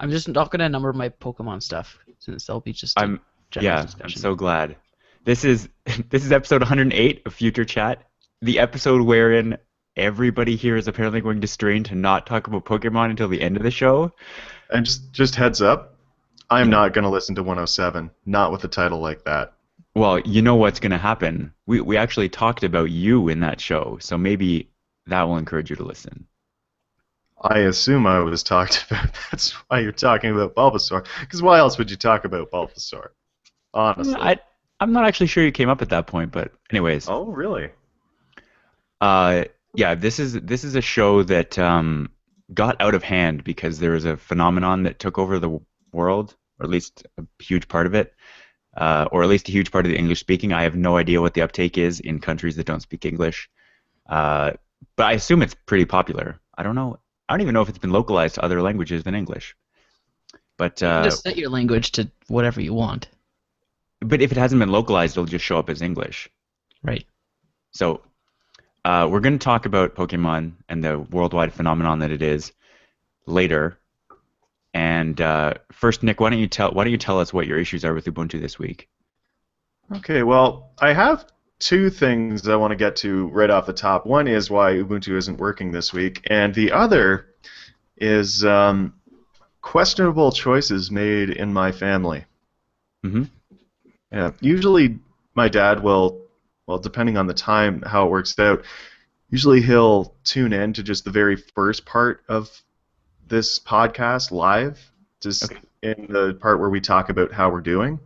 I'm just not gonna number my Pokemon stuff since that'll be just a I'm general yeah, I'm discussion. so glad. This is this is episode 108 of Future Chat, the episode wherein everybody here is apparently going to strain to not talk about Pokemon until the end of the show. And just heads up, I'm Yeah. not going to listen to 107, not with a title like that. Well, you know what's going to happen. We actually talked about you in that show, so maybe that will encourage you to listen. I assume I was talked about. That's why you're talking about Bulbasaur. Because why else would you talk about Bulbasaur? Yeah, Honestly. I'm not actually sure you came up at that point, but anyways, Oh, really? uh, yeah, this is a show that got out of hand because there was a phenomenon that took over the world, or at least a huge part of it, or at least a huge part of the English speaking. I have no idea what the uptake is in countries that don't speak English, uh, but I assume it's pretty popular. I don't know. I don't even know if it's been localized to other languages than English. But You can uh, just set your language to whatever you want, but if it hasn't been localized, it'll just show up as English. right? So we're going to talk about Pokemon and the worldwide phenomenon that it is later. And first, Nick, why don't you tell us what your issues are with Ubuntu this week? Okay, well, I have two things I want to get to right off the top. One is why Ubuntu isn't working this week, and the other is questionable choices made in my family. Hmm. Yeah, usually my dad will, well, depending on the time, how it works out, usually he'll tune in to just the very first part of this podcast live, just Okay. in the part where we talk about how we're doing.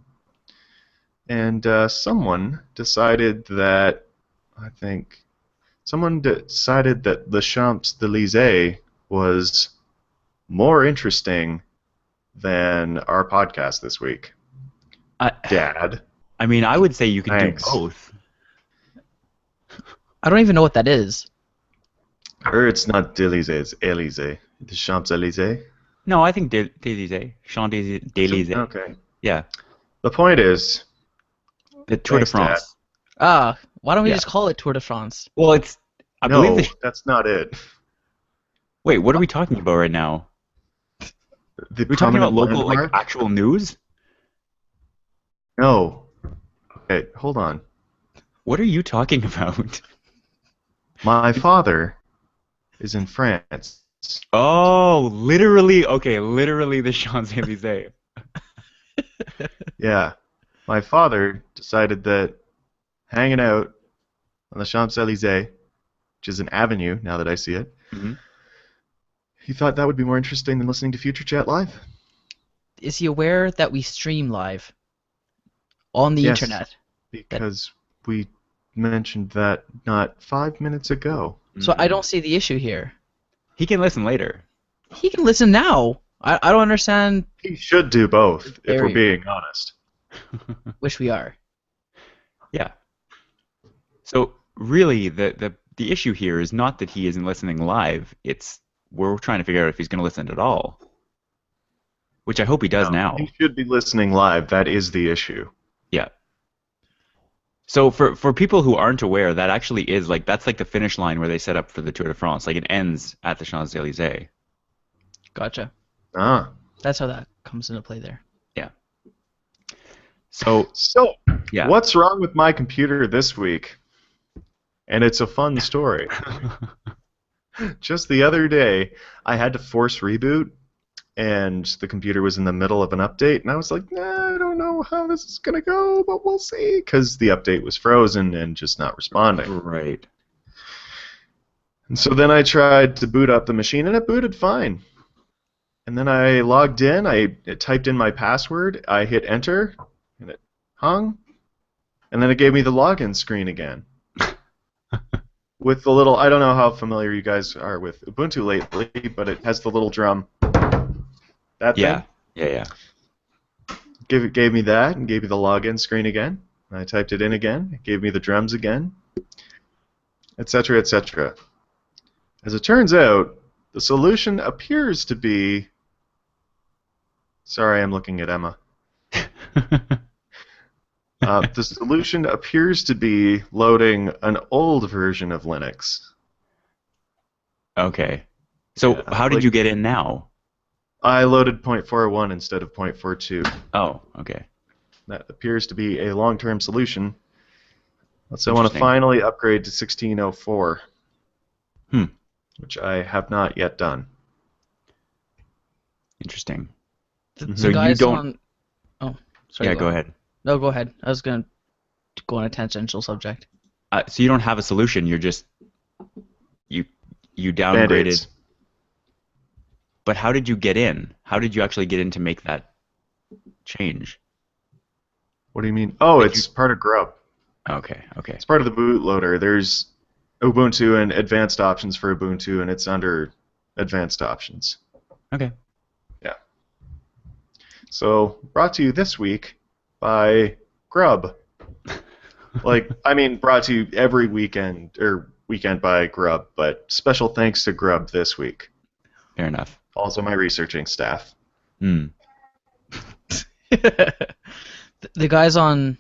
And someone decided that, I think, someone decided that the Champs-Élysées was more interesting than our podcast this week. I, Dad, I mean, I would say you can do thanks. both. I don't even know what that is. Or it's not Élysées, it's Élysées. The Champs-Élysées? No, I think D'Elysée, Is it? d'Elysée. Okay. Yeah, The point is, the Tour de thanks, Dad. France. Why don't we Yeah. just call it Tour de France? Well, I believe No, that's not it. wait, what are we talking about right now? The Are we talking about prominent local, like landmark? actual news? No. Okay, hold on. What are you talking about? My father is in France. Oh, literally, okay, literally the Champs-Élysées. Yeah. My father decided that hanging out on the Champs-Élysées, which is an avenue now that I see it, Hmm. he thought that would be more interesting than listening to Future Chat Live. Is he aware that we stream live on the Yes, internet? That because we mentioned that not 5 minutes ago. so I don't see the issue here. He can listen later. He can listen now. I don't understand. He should do both, if we're Barrier, being honest. which we are. Yeah. So really, the issue here is not that he isn't listening live. It's we're trying to figure out if he's going to listen at all, which I hope he does No, now. he should be listening live. That is the issue. Yeah. So for people who aren't aware, that actually is like that's like the finish line where they set up for the Tour de France. Like it ends at the Champs-Élysées. Gotcha. Ah. That's how that comes into play there. Yeah. So So, yeah. what's wrong with my computer this week? And it's a fun story. Just the other day, I had to force reboot, and the computer was in the middle of an update, and I was like, nah, I don't know how this is going to go, but we'll see, because the update was frozen and just not responding. Right. And so then I tried to boot up the machine, and it booted fine. And then I logged in, I typed in my password, I hit enter, and it hung, and then it gave me the login screen again. With the little, I don't know how familiar you guys are with Ubuntu lately, but it has the little drum. That Yeah. thing Yeah. gave me that and gave me the login screen again. I typed it in again. It gave me the drums again, etc., etc. As it turns out, the solution appears to be. Sorry, I'm looking at Emma. Yeah. The solution appears to be loading an old version of Linux. Okay. So Yeah, how did like you get in now? I loaded 0.41 instead of 0.42. Oh, okay. That appears to be a long-term solution. So I want to Interesting. finally upgrade to 1604, Hmm. which I have not yet done. Interesting. The So you guys don't. on. Oh, sorry. Yeah, Go go ahead. ahead. No, go ahead. I was gonna go on a tangential subject. So you don't have a solution. You're just you you downgraded. Band-Aids. But how did you get in? How did you actually get in to make that change? What do you mean? Oh, Like you. it's part of Grub. Okay. Okay. It's part of the bootloader. There's Ubuntu and advanced options for Ubuntu, and it's under advanced options. Okay. Yeah. So, brought to you this week by Grub. Brought to you every weekend by Grub, but special thanks to Grub this week. Fair enough. Also, my researching staff. Hmm. The guys on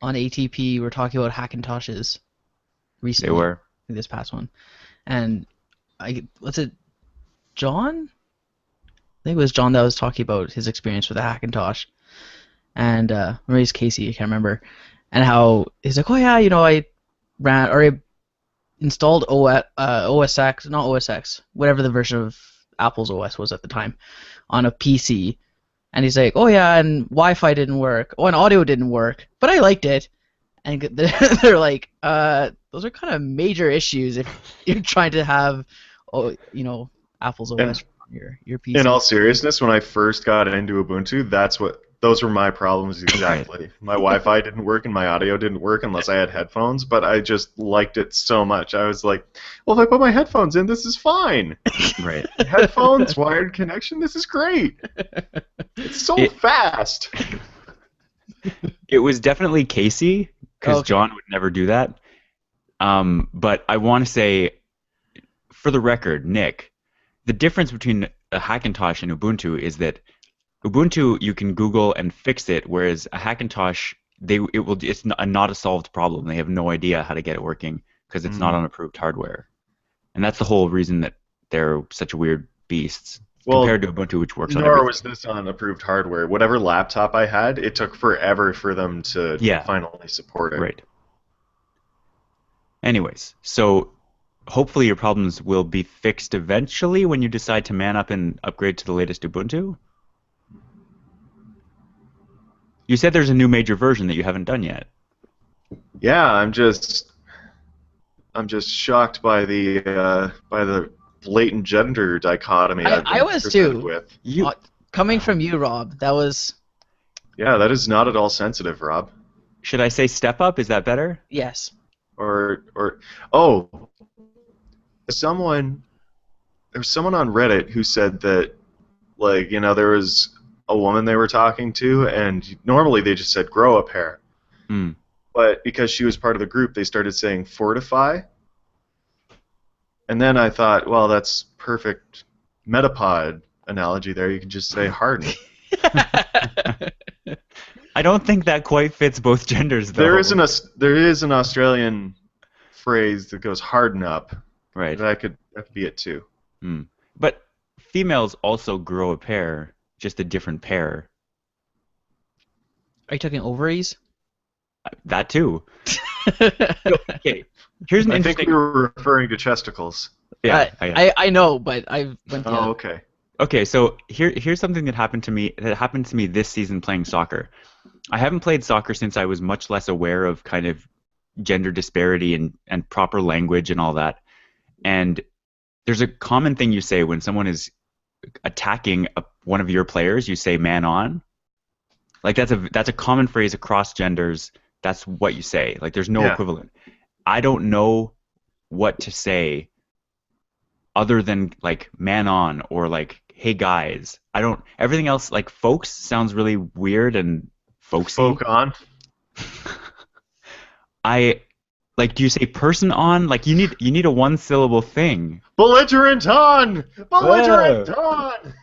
ATP were talking about Hackintoshes They recently, were. this past one, and what's it, John? I think it was John that was talking about his experience with the Hackintosh, and maybe it's Casey, I can't remember, and how he's like, oh yeah, I ran or I installed OS X, not OS X, whatever the version of Apple's OS was at the time, on a PC. And he's like, oh yeah, and Wi-Fi didn't work. Oh, and audio didn't work, but I liked it. And they're like, those are kind of major issues if you're trying to have, Apple's And OS on your in all PC. seriousness, when I first got into Ubuntu, those were my problems exactly. My Wi-Fi didn't work and my audio didn't work unless I had headphones, but I just liked it so much. I was like, well, if I put my headphones in, this is fine. Right. Headphones, wired connection, this is great. It's so It- fast. It was definitely Casey because Okay. John would never do that. But I want to say, for the record, Nick, the difference between a Hackintosh and Ubuntu is that Ubuntu you can Google and fix it, whereas a Hackintosh it's not a solved problem. They have no idea how to get it working because it's not on approved hardware, and that's the whole reason that they're such weird beasts Well, compared to Ubuntu, which works on nor everything. was this on approved hardware. Whatever laptop I had, it took forever for them to Yeah. finally support it. Right. Anyways, so hopefully your problems will be fixed eventually when you decide to man up and upgrade to the latest Ubuntu. You said there's a new major version that you haven't done yet. Yeah, I'm just shocked by the blatant gender dichotomy I've been I was presented too. with. Coming from you, Rob, that was Yeah, that is not at all sensitive, Rob. Should I say step up? Is that better? yes. Or someone there was someone on Reddit who said that there was a woman they were talking to, and normally they just said grow a pair, Hmm. but because she was part of the group, they started saying fortify, and then I thought, well, that's perfect Metapod analogy there. You could just say harden. I don't think that quite fits both genders, though. There is an Australian phrase that goes harden up. Right. That could be it too. Hmm. But females also grow a pair, just a different pair. Are you talking ovaries? That too. Okay. Here's an I think interesting. we were referring to chesticles. Yeah. I know, but I went the Oh, other. okay. Okay, so here's something that happened to me this season playing soccer. I haven't played soccer since I was much less aware of kind of gender disparity and proper language and all that. And there's a common thing you say when someone is attacking one of your players, you say man on. Like that's a common phrase across genders. That's what you say. Like there's no Yeah. equivalent. I don't know what to say other than like man on or like hey guys. Everything else like folks sounds really weird and folksy. Folk on. Do you say person on? Like you need a one syllable thing. Belligerent on! Belligerent on!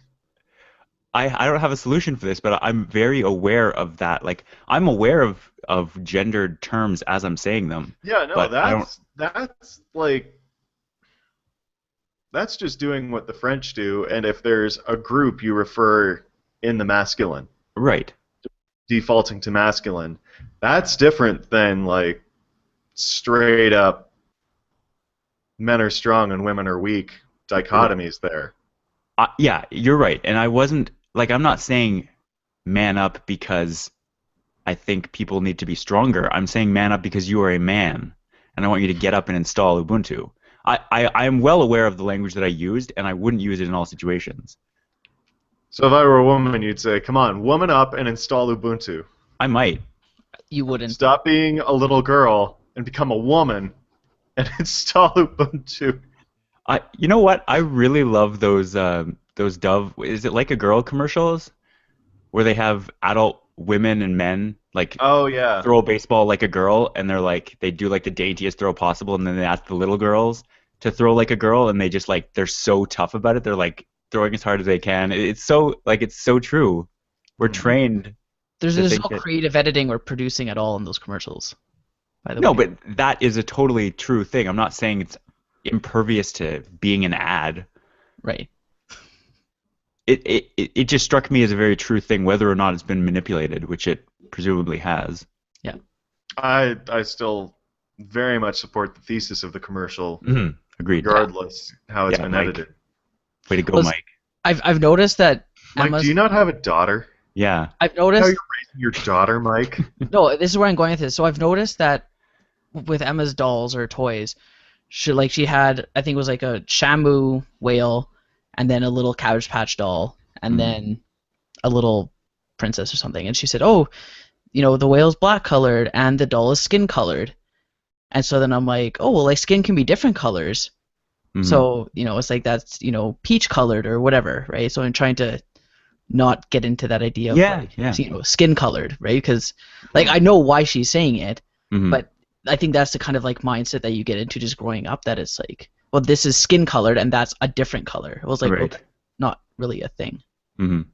I don't have a solution for this, but I'm very aware of that. Like I'm aware of gendered terms as I'm saying them. Yeah, no, But I that's like That's just doing what the French do, and if there's a group, you refer in the masculine, Right. defaulting to masculine. That's different than like straight up men are strong and women are weak dichotomies there. Yeah, you're right. And I wasn't like I'm not saying man up because I think people need to be stronger. I'm saying man up because you are a man, and I want you to get up and install Ubuntu. I am well aware of the language that I used, and I wouldn't use it in all situations. So if I were a woman, you'd say, "Come on, woman up and install Ubuntu. I might. You wouldn't. Stop being a little girl and become a woman and install Ubuntu." You know what? I really love those Dove. Is it Like a Girl commercials where they have adult women and men like Oh yeah. throw a baseball like a girl, and they do like the daintiest throw possible, and then they ask the little girls to throw like a girl, and they just like they're so tough about it. They're like throwing as hard as they can. It's so true. We're Mhm. trained to There's think no that. creative editing or producing at all in those commercials, by the No, way. but that is a totally true thing. I'm not saying it's impervious to being an ad. Right. It just struck me as a very true thing, whether or not it's been manipulated, which it presumably has. Yeah. I still very much support the thesis of the commercial, Agreed. regardless how it's Yeah, been Mike. edited. Way to go, Was- Mike. I've noticed that Mike, Emma's. do you not have a daughter? Yeah. I've How noticed. you're raising your daughter, Mike? No, this is where I'm going with this. So I've noticed that with Emma's dolls or toys, she had, I think it was like a Shamu whale, and then a little Cabbage Patch doll, and Mhm. then a little princess or something. And she said, "Oh, the whale's black colored and the doll is skin colored." And so then I'm like, "Oh, well, like skin can be different colors." Mhm. So it's like that's peach colored or whatever, right? So I'm trying to not get into that idea of Yeah, like yeah. skin colored, right? Because like I know why she's saying it, Mhm. but I think that's the kind of like mindset that you get into just growing up, that it's like, well, this is skin colored and that's a different color. It was like, well, Right. that's not really a thing. Mhm.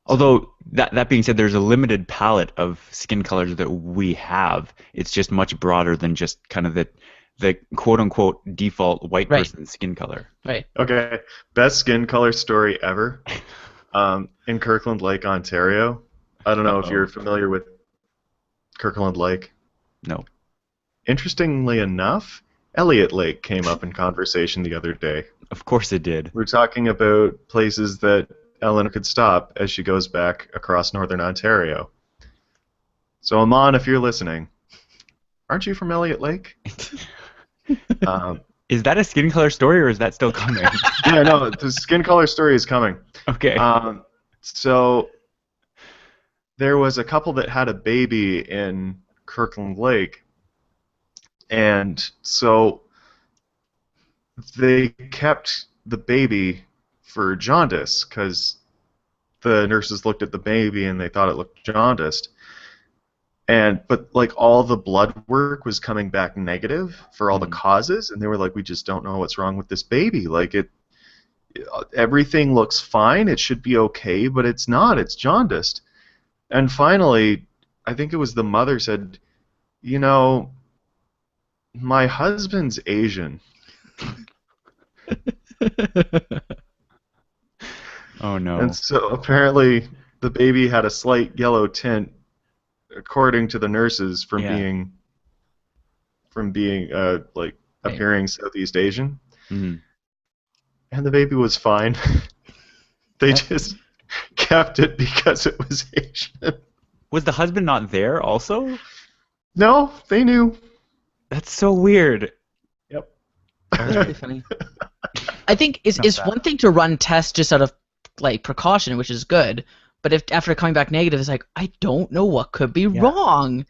Although that being said, there's a limited palette of skin colors that we have. It's just much broader than just kind of the quote unquote default white Right. person's skin color. Right. Okay, best skin color story ever. In Kirkland Lake, Ontario. I don't know if Uh-oh. you're familiar with Kirkland Lake. No. Interestingly enough, Elliott Lake came up in conversation the other day. Of course it did. We're talking about places that Ellen could stop as she goes back across northern Ontario. So, Amon, if you're listening, aren't you from Elliott Lake? Is that a skin color story, or is that still coming? Yeah, no, the skin color story is coming. Okay. So there was a couple that had a baby in Kirkland Lake, and so they kept the baby for jaundice because the nurses looked at the baby and they thought it looked jaundiced. But like all the blood work was coming back negative for all the causes, and they were like, we just don't know what's wrong with this baby. Like everything looks fine, it should be okay, but it's not. It's jaundiced. And finally, I think it was the mother said, my husband's Asian. Oh no. And so apparently the baby had a slight yellow tint, according to the nurses, from being like appearing Southeast Asian. Mhm. And the baby was fine. They just kept it because it was Asian. Was the husband not there also? No, they knew. That's so weird. Yep. That's pretty funny. I think it's bad. one thing to run tests just out of like precaution, which is good. But if after coming back negative, it's like, I don't know what could be wrong.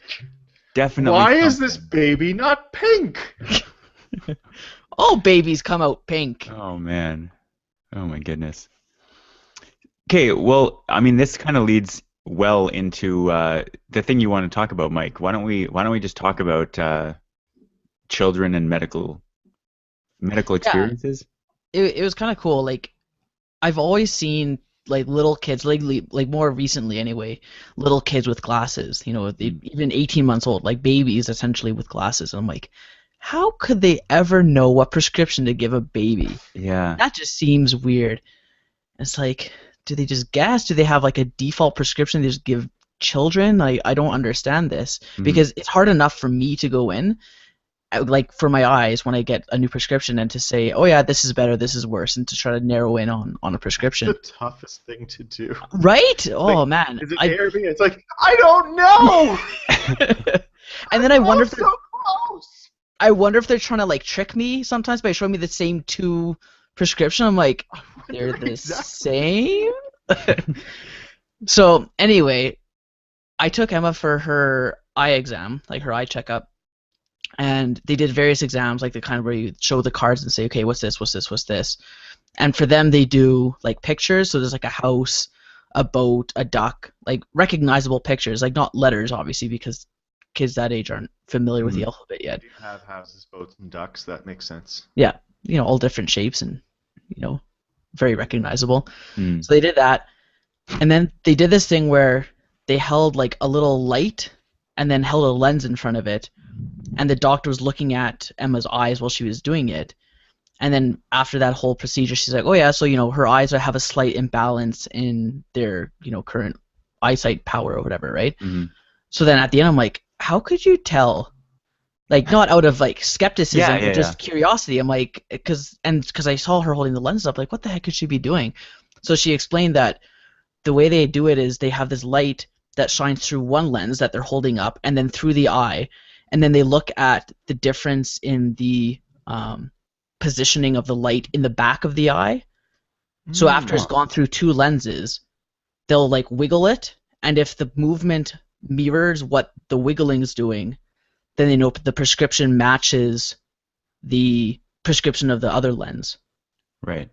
Definitely. Why is this baby not pink? All babies come out pink. Oh man. Oh my goodness. Okay, well, I mean, this kind of leads well into the thing you want to talk about, Mike. Why don't we just talk about children and medical experiences? It was kind of cool. Like, I've always seen like little kids, like more recently anyway, little kids with glasses. Even 18 months old, like babies essentially with glasses. And I'm like, how could they ever know what prescription to give a baby? Yeah. That just seems weird. It's like, do they just guess? Do they have like a default prescription they just give children? I don't understand this Mhm. because it's hard enough for me to go in, like for my eyes when I get a new prescription and to say, oh yeah, this is better, this is worse, and to try to narrow in on a That's the prescription. toughest thing to do. Right? Like, Oh man, is it A or B? It's like, I don't know! and then I wonder if So close! they're trying to like trick me sometimes by showing me the same two prescription. I'm like, I they're wonder the exactly. same. So anyway, I took Emma for her eye exam, like her eye checkup, and they did various exams, like the kind of where you show the cards and say, okay, what's this, what's this, what's this. And for them, they do like pictures. So there's like a house, a boat, a duck, like recognizable pictures, like not letters, obviously, because kids that age aren't familiar with the Mhm. alphabet yet. You have houses, boats, and ducks. That makes sense. Yeah, all different shapes and very recognizable. Mm. So they did that, and then they did this thing where they held like a little light and then held a lens in front of it, and the doctor was looking at Emma's eyes while she was doing it. And then after that whole procedure, she's like, "Oh yeah, so her eyes have a slight imbalance in their current eyesight power or whatever, right?" Mhm. So then at the end, I'm like, "How could you tell?" Like not out of like skepticism, Yeah, but yeah, yeah. just curiosity. I'm like, because I saw her holding the lens up, like, what the heck could she be doing? So she explained that the way they do it is they have this light that shines through one lens that they're holding up, and then through the eye, and then they look at the difference in the positioning of the light in the back of the eye. So after it's Huh. gone through two lenses, they'll like wiggle it, and if the movement mirrors what the wiggling is doing, then they know the prescription matches the prescription of the other lens. Right.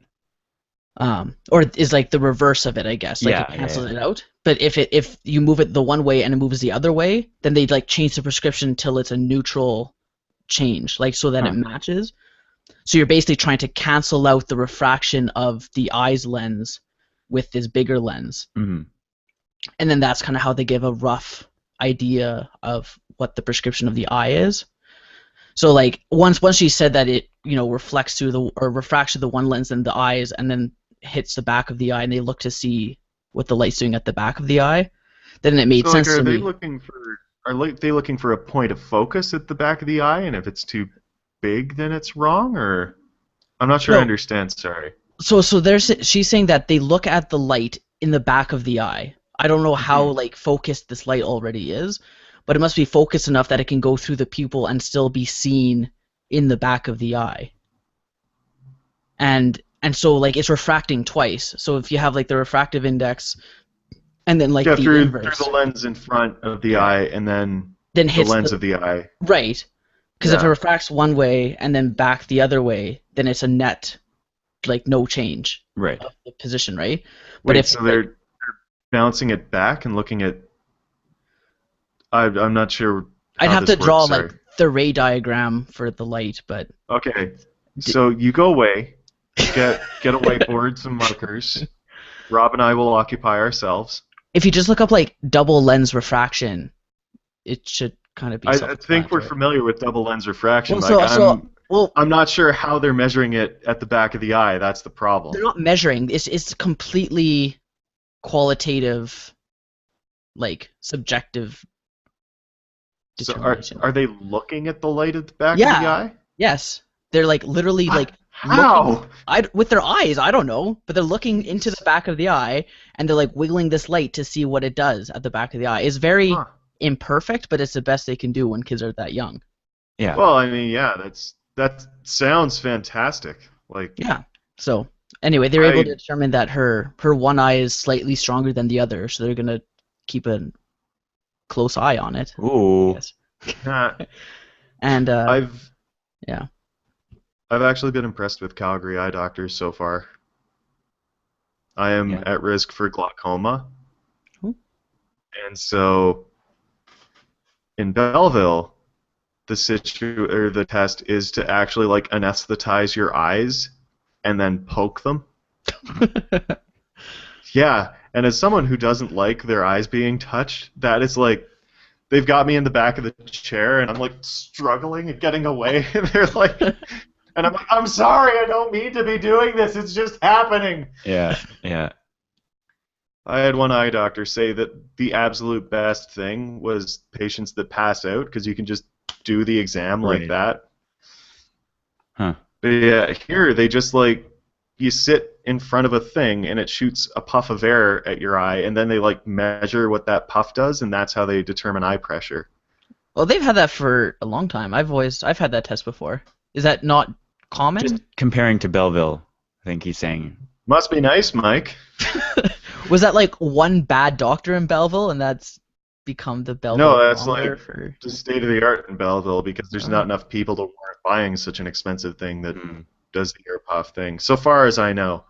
Or is like the reverse of it, I guess. Like it Yeah, yeah, cancels yeah. it out. But if you move it the one way and it moves the other way, then they like change the prescription till it's a neutral change, like so that it Huh. matches. So you're basically trying to cancel out the refraction of the eye's lens with this bigger lens. Mhm. And then that's kind of how they give a rough idea of what the prescription of the eye is. So like once she said that it reflects through or refracts through the one lens in the eyes and then hits the back of the eye, and they look to see what the light's doing at the back of the eye, then it made So, like, sense to me. they looking for a point of focus at the back of the eye, and if it's too big, then it's wrong, or I'm not sure I No, understand. Sorry. so she's saying that they look at the light in the back of the eye. I don't know how Hmm. like focused this light already is, but it must be focused enough that it can go through the pupil and still be seen in the back of the eye. And so like it's refracting twice. So if you have like the refractive index and then like Yeah, the through inverse, the lens in front of the Yeah. eye, and then then the hits lens the of the eye. right. Because if it Yeah. refracts one way and then back the other way, then it's a net like no change Right. of the position, right? But Wait, if so it's like they're bouncing it back and looking at. I'm not sure I'd how have to this works. draw like Sorry. the ray diagram for the light, but Okay. d- So you go away, get a whiteboard, some markers. Rob and I will occupy ourselves. if you just look up like double lens refraction, it should kind of be I think we're self-explanatory. familiar with double lens refraction. Well, Like well, I'm not sure how they're measuring it at the back of the eye. That's the problem. they're not measuring. It's completely qualitative, like subjective So determination. are they looking at the light at the back of the Yeah. eye? Yes. They're like literally like looking How? with their eyes, I don't know, but they're looking into the back of the eye and they're like wiggling this light to see what it does at the back of the eye. It's very Huh. imperfect, but it's the best they can do when kids are that young. Yeah. Well, I mean, yeah, that sounds fantastic. Like Yeah. So anyway, they're able to I determine that her one eye is slightly stronger than the other, so they're gonna keep a close eye on it. Ooh. Yes. uh, And I've yeah. I've actually been impressed with Calgary eye doctors so far. I am Yeah. at risk for glaucoma, Ooh. and so in Belleville, the test is to actually like anesthetize your eyes and then poke them. Yeah, and as someone who doesn't like their eyes being touched, that is like they've got me in the back of the chair, and I'm like struggling and getting away. And they're like, and I'm like, I'm sorry, I don't mean to be doing this. It's just happening. Yeah, yeah. I had one eye doctor say that the absolute best thing was patients that pass out because you can just do the exam like Right. that. Huh. But yeah, here they just like you sit in front of a thing and it shoots a puff of air at your eye, and then they like measure what that puff does, and that's how they determine eye pressure. Well, they've had that for a long time. I've had that test before. Is that not common? Just comparing to Belleville, I think he's saying. Must be nice, Mike. Was that like one bad doctor in Belleville, and that's become the Belleville No, that's barometer like for? the state of the art in Belleville because there's Oh, not enough people to warrant buying such an expensive thing that Hmm. does the ear puff thing. So far as I know.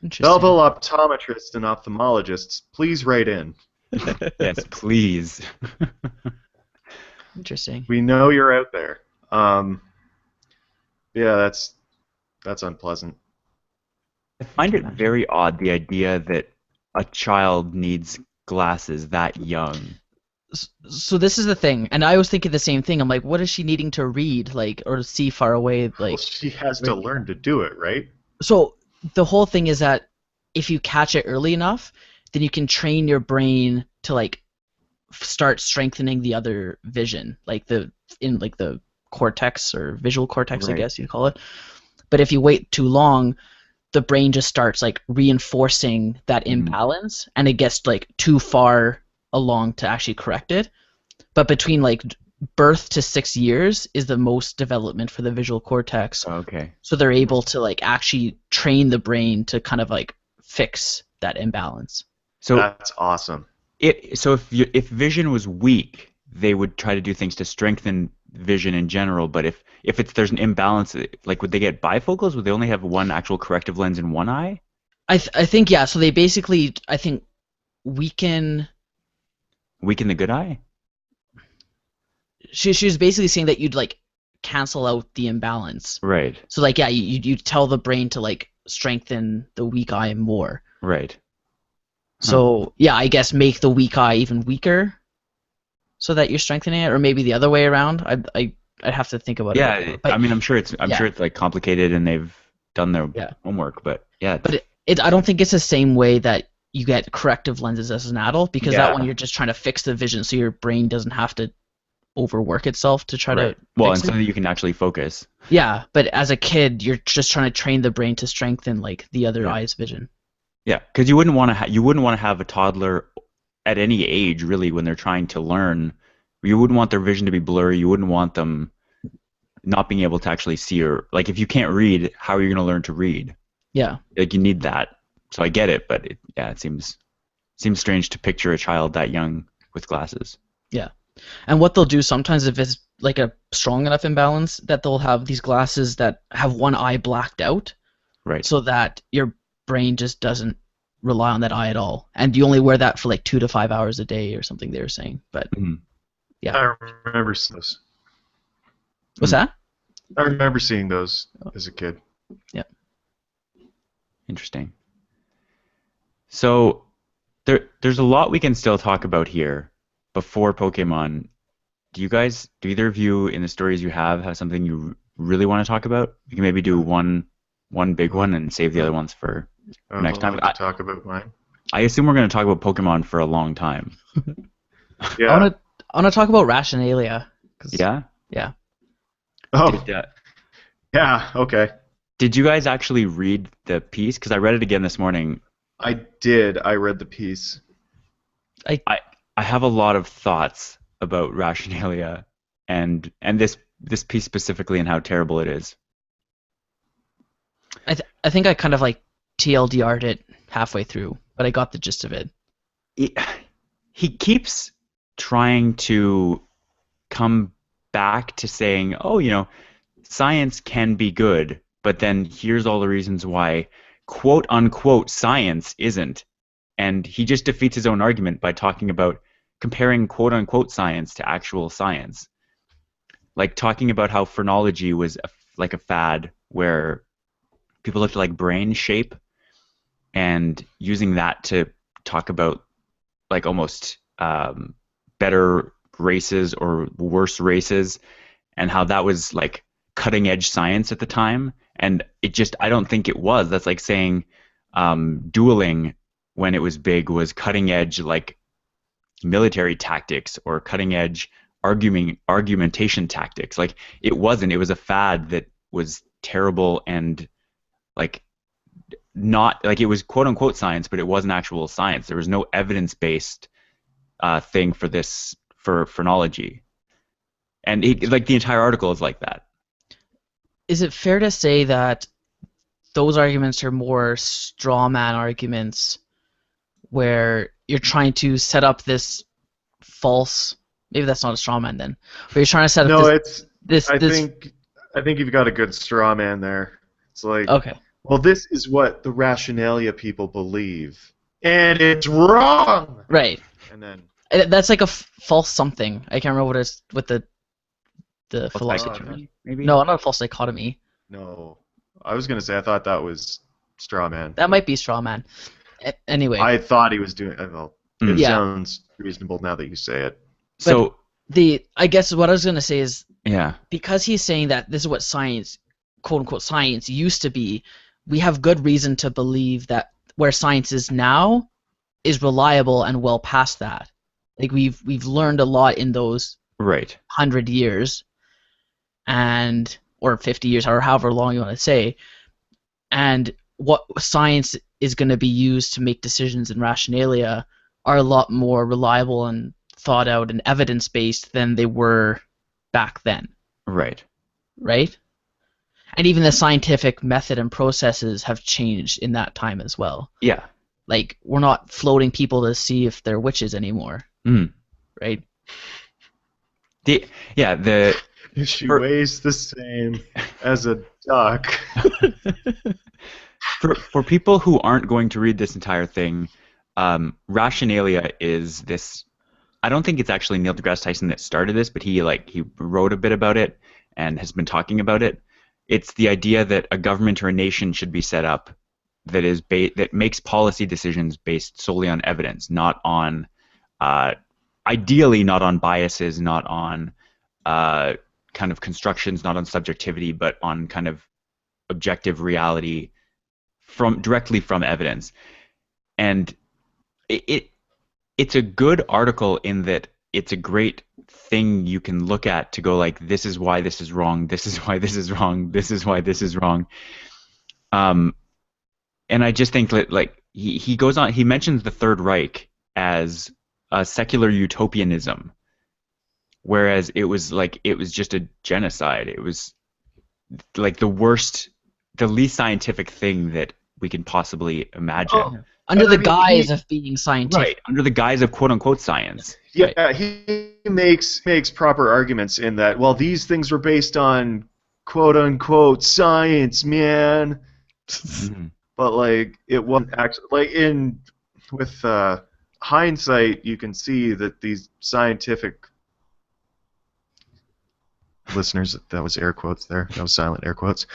interesting. Belleville optometrists and ophthalmologists, please write in. Yes, please. Interesting. We know you're out there. Yeah, that's unpleasant. I find it very odd, the idea that a child needs glasses that young. So this is the thing, and I was thinking the same thing. I'm like, what is she needing to read, like, or to see far away, Well, like? she has to learn to do it, right? So the whole thing is that if you catch it early enough, then you can train your brain to like start strengthening the other vision, like the cortex or visual cortex, I Right. guess you'd call it. But if you wait too long, the brain just starts like reinforcing that imbalance, and it gets like too far along to actually correct it. But between like birth to 6 years is the most development for the visual cortex. Okay. So they're able to like actually train the brain to kind of like fix that imbalance. So That's awesome. if vision was weak, they would try to do things to strengthen vision in general. But if there's an imbalance, like would they get bifocals? Would they only have one actual corrective lens in one eye? I think yeah. So they basically I think weaken. Weaken the good eye? She was basically saying that you'd like cancel out the imbalance. Right. So like yeah, you tell the brain to like strengthen the weak eye more. Right. So yeah, I guess make the weak eye even weaker, so that you're strengthening it, or maybe the other way around. I'd have to think about it. Yeah, But, I mean, I'm sure it's yeah. like complicated and they've done their Yeah. homework, but yeah. But I don't think it's the same way that you get corrective lenses as an adult, because that Yeah. one you're just trying to fix the vision, so your brain doesn't have to overwork itself to try Right. to Well, fix and so it. that you can actually focus. Yeah, but as a kid, you're just trying to train the brain to strengthen like the other Yeah. eye's vision. Yeah, because you wouldn't want to have a toddler at any age really when they're trying to learn. You wouldn't want their vision to be blurry. You wouldn't want them not being able to actually see, or like if you can't read, how are you going to learn to read? Yeah. Like you need that. So I get it, but it seems strange to picture a child that young with glasses. Yeah. And what they'll do sometimes, if it's like a strong enough imbalance, that they'll have these glasses that have one eye blacked out, Right. so that your brain just doesn't rely on that eye at all, and you only wear that for like 2 to 5 hours a day or something they were saying. But Mhm. yeah. I remember seeing those. What's that? I remember seeing those as a kid. Interesting. So there's a lot we can still talk about here before Pokemon. Do either of you in the stories you have something you really want to talk about? We can maybe do one big one and save the other ones for next time. I'd love to talk about mine. I assume we're going to talk about Pokemon for a long time. Yeah. I want to talk about Rationalia. 'Cause- Yeah? Yeah. Oh, Did, yeah. Okay. did you guys actually read the piece? Because I read it again this morning. I did. I read the piece. I have a lot of thoughts about Rationalia and this piece specifically and how terrible it is. I think I kind of like TLDR'd it halfway through, but I got the gist of it. He keeps trying to come back to saying, oh, science can be good, but then here's all the reasons why quote unquote science isn't. And he just defeats his own argument by talking about comparing quote unquote science to actual science. Like talking about how phrenology was like a fad where people looked at like brain shape and using that to talk about like almost better races or worse races, and how that was like cutting edge science at the time. And I don't think it was. That's like saying dueling when it was big was cutting edge like military tactics or cutting edge argumentation tactics. Like it wasn't. It was a fad that was terrible and like not like it was quote unquote science, but it wasn't actual science. There was no evidence based thing for this for phrenology, and like the entire article is like that. Is it fair to say that those arguments are more straw man arguments where you're trying to set up this false, maybe that's not a straw man then, but you're trying to set up No, this this I this think you've got a good straw man there. It's like, okay. well, this is what the rationalia people believe, and it's wrong. Right. And then That's like a false something. I can't remember what the False philosophy dichotomy, term. maybe? No, not a false dichotomy. no, I was gonna say I thought that was straw man. That might be straw man. Anyway, I thought he was doing. Well, it Mm. Yeah. sounds reasonable now that you say it. So I guess what I was gonna say is yeah, because he's saying that this is what science, quote unquote science, used to be, we have good reason to believe that where science is now is reliable and well past that. Like we've learned a lot in those right. 100 years and or 50 years or however long you want to say, and what science is going to be used to make decisions in rationalia are a lot more reliable and thought out and evidence based than they were back then, Right. right? And even the scientific method and processes have changed in that time as well. Yeah. Like we're not floating people to see if they're witches anymore, Mm. right? The She For- weighs the same as a duck. for people who aren't going to read this entire thing, rationalia is this. I don't think it's actually Neil deGrasse Tyson that started this, but he wrote a bit about it and has been talking about it. It's the idea that a government or a nation should be set up that is that makes policy decisions based solely on evidence, not on ideally not on biases, not on kind of constructions, not on subjectivity, but on kind of objective reality directly from evidence. And it's a good article in that it's a great thing you can look at to go like, this is why this is wrong, this is why this is wrong, this is why this is wrong. And I just think that like he goes on, he mentions the Third Reich as a secular utopianism, whereas it was just a genocide. It was like the least scientific thing that we can possibly imagine. Oh, Under But the I mean, guise he- of being scientific. Right, under the guise of quote unquote science. Yeah, he makes proper arguments in that. Well, these things were based on quote unquote science, man. Mhm. But like it wasn't actually with hindsight, you can see that these scientific listeners, that was air quotes there. That was silent air quotes.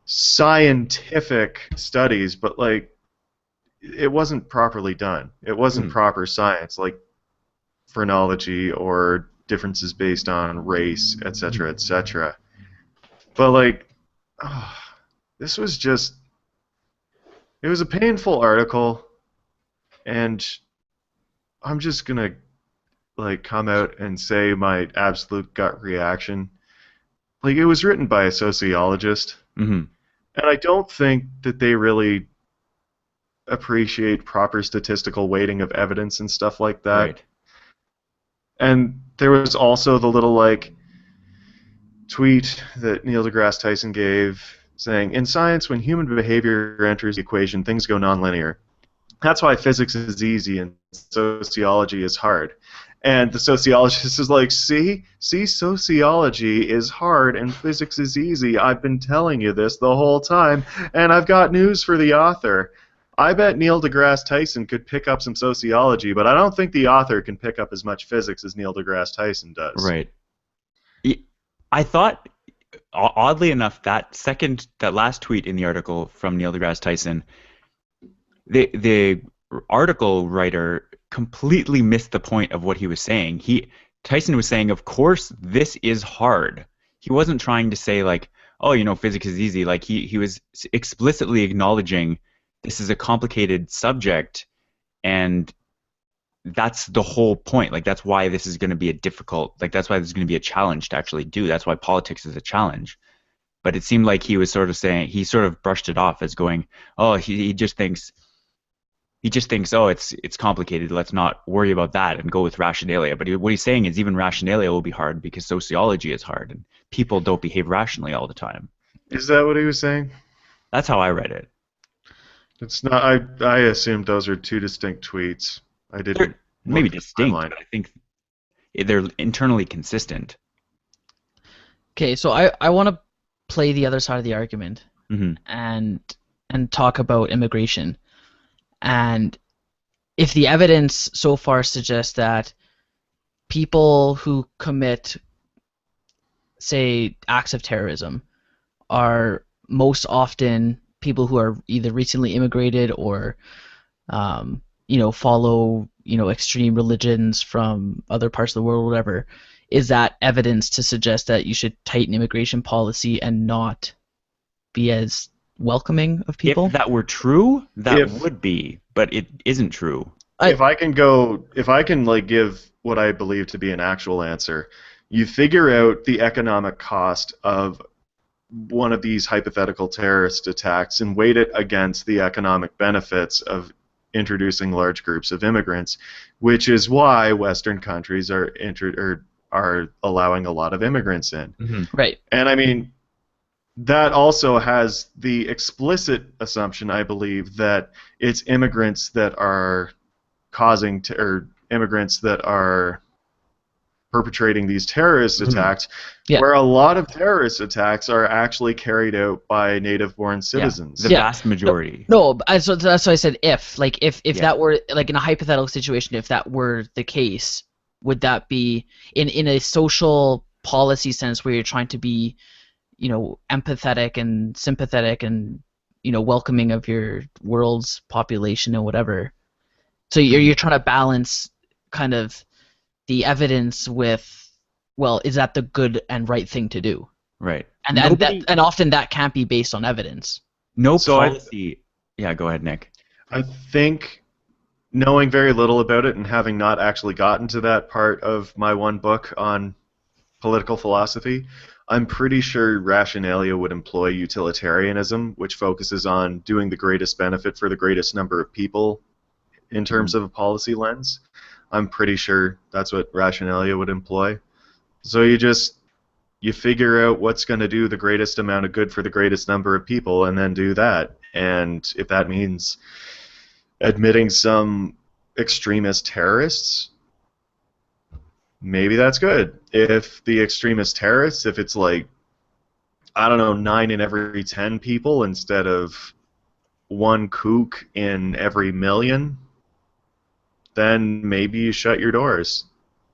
Scientific studies, but like it wasn't properly done. It wasn't Hmm. proper science, like phrenology or differences based on race, etc., etc. But like, this was just. It was a painful article, and I'm just gonna like come out and say my absolute gut reaction. Like it was written by a sociologist, Mhm. and I don't think that they really appreciate proper statistical weighting of evidence and stuff like that. Right. And there was also the little like tweet that Neil deGrasse Tyson gave saying, "In science, when human behavior enters the equation, things go nonlinear. That's why physics is easy and sociology is hard." And the sociologist is like, see, sociology is hard and physics is easy. I've been telling you this the whole time, and I've got news for the author. I bet Neil deGrasse Tyson could pick up some sociology, but I don't think the author can pick up as much physics as Neil deGrasse Tyson does. Right. I thought, oddly enough, that last tweet in the article from Neil deGrasse Tyson, the article writer completely missed the point of what he was saying. Tyson was saying, of course, this is hard. He wasn't trying to say like, oh, physics is easy. Like he was explicitly acknowledging this is a complicated subject, and that's the whole point. Like that's why this is going to be a difficult, like that's why this is going to be a challenge to actually do. That's why politics is a challenge. But it seemed like he was sort of saying, he sort of brushed it off as going, oh, he just thinks, oh, it's complicated. Let's not worry about that and go with rationalia. But what he's saying is even rationalia will be hard because sociology is hard and people don't behave rationally all the time. Is that what he was saying? That's how I read it. It's not. I assumed those are two distinct tweets. I didn't. They're maybe look at the distinct, timeline. but I think they're internally consistent. Okay, so I want to play the other side of the argument Hmm. and talk about immigration. And if the evidence so far suggests that people who commit, say, acts of terrorism are most often people who are either recently immigrated or, follow, extreme religions from other parts of the world, whatever, is that evidence to suggest that you should tighten immigration policy and not be as welcoming of people? If that were true, that If- would be, but it isn't true. I- If I can like give what I believe to be an actual answer, you figure out the economic cost of one of these hypothetical terrorist attacks and weight it against the economic benefits of introducing large groups of immigrants, which is why Western countries are allowing a lot of immigrants in. Right. And I mean, that also has the explicit assumption, I believe, that it's immigrants that are or immigrants that are perpetrating these terrorist attacks, Yeah. where a lot of terrorist attacks are actually carried out by native-born citizens. The Yeah. vast majority. No, so that's why I said if. Like, if Yeah. that were, like, in a hypothetical situation, if that were the case, would that be, in a social policy sense where you're trying to be, empathetic and sympathetic and, welcoming of your world's population and whatever. So you're trying to balance kind of the evidence with, well, is that the good and right thing to do? Right. And Nobody- and often that can't be based on evidence. No So policy. Yeah, go ahead, Nick. I think, knowing very little about it and having not actually gotten to that part of my one book on political philosophy, I'm pretty sure rationalia would employ utilitarianism, which focuses on doing the greatest benefit for the greatest number of people in terms of a policy lens. I'm pretty sure that's what rationalia would employ. So you figure out what's going to do the greatest amount of good for the greatest number of people and then do that. And if that means admitting some extremist terrorists, maybe that's good. If the extremist terrorists, if it's like, I don't know, 9 in every 10 people instead of one kook in every million, then maybe you shut your doors.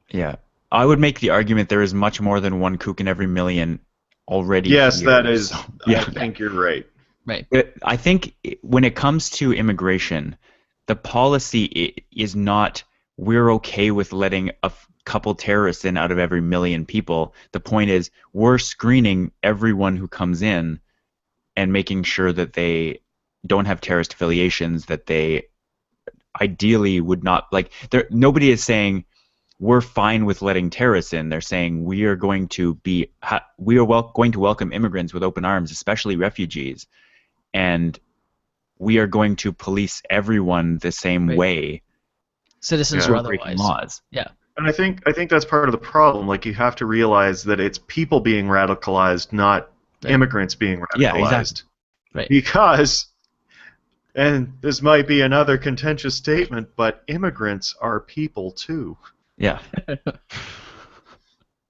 Yeah. I would make the argument there is much more than one kook in every million already. Yes, here, that is. so, yeah. I think you're right. Right. I think when it comes to immigration, the policy is not we're okay with letting a couple terrorists in out of every million people. The point is we're screening everyone who comes in and making sure that they don't have terrorist affiliations, that they ideally would not like. Nobody is saying we're fine with letting terrorists in. They're saying we are going to going to welcome immigrants with open arms, especially refugees, and we are going to police everyone the same Right. way. Citizens Yeah. or Breaking otherwise. laws. Yeah. And I think that's part of the problem. Like, you have to realize that it's people being radicalized, not Right. immigrants being radicalized. Yeah, exactly. Right. Because, and this might be another contentious statement, but immigrants are people too. Yeah.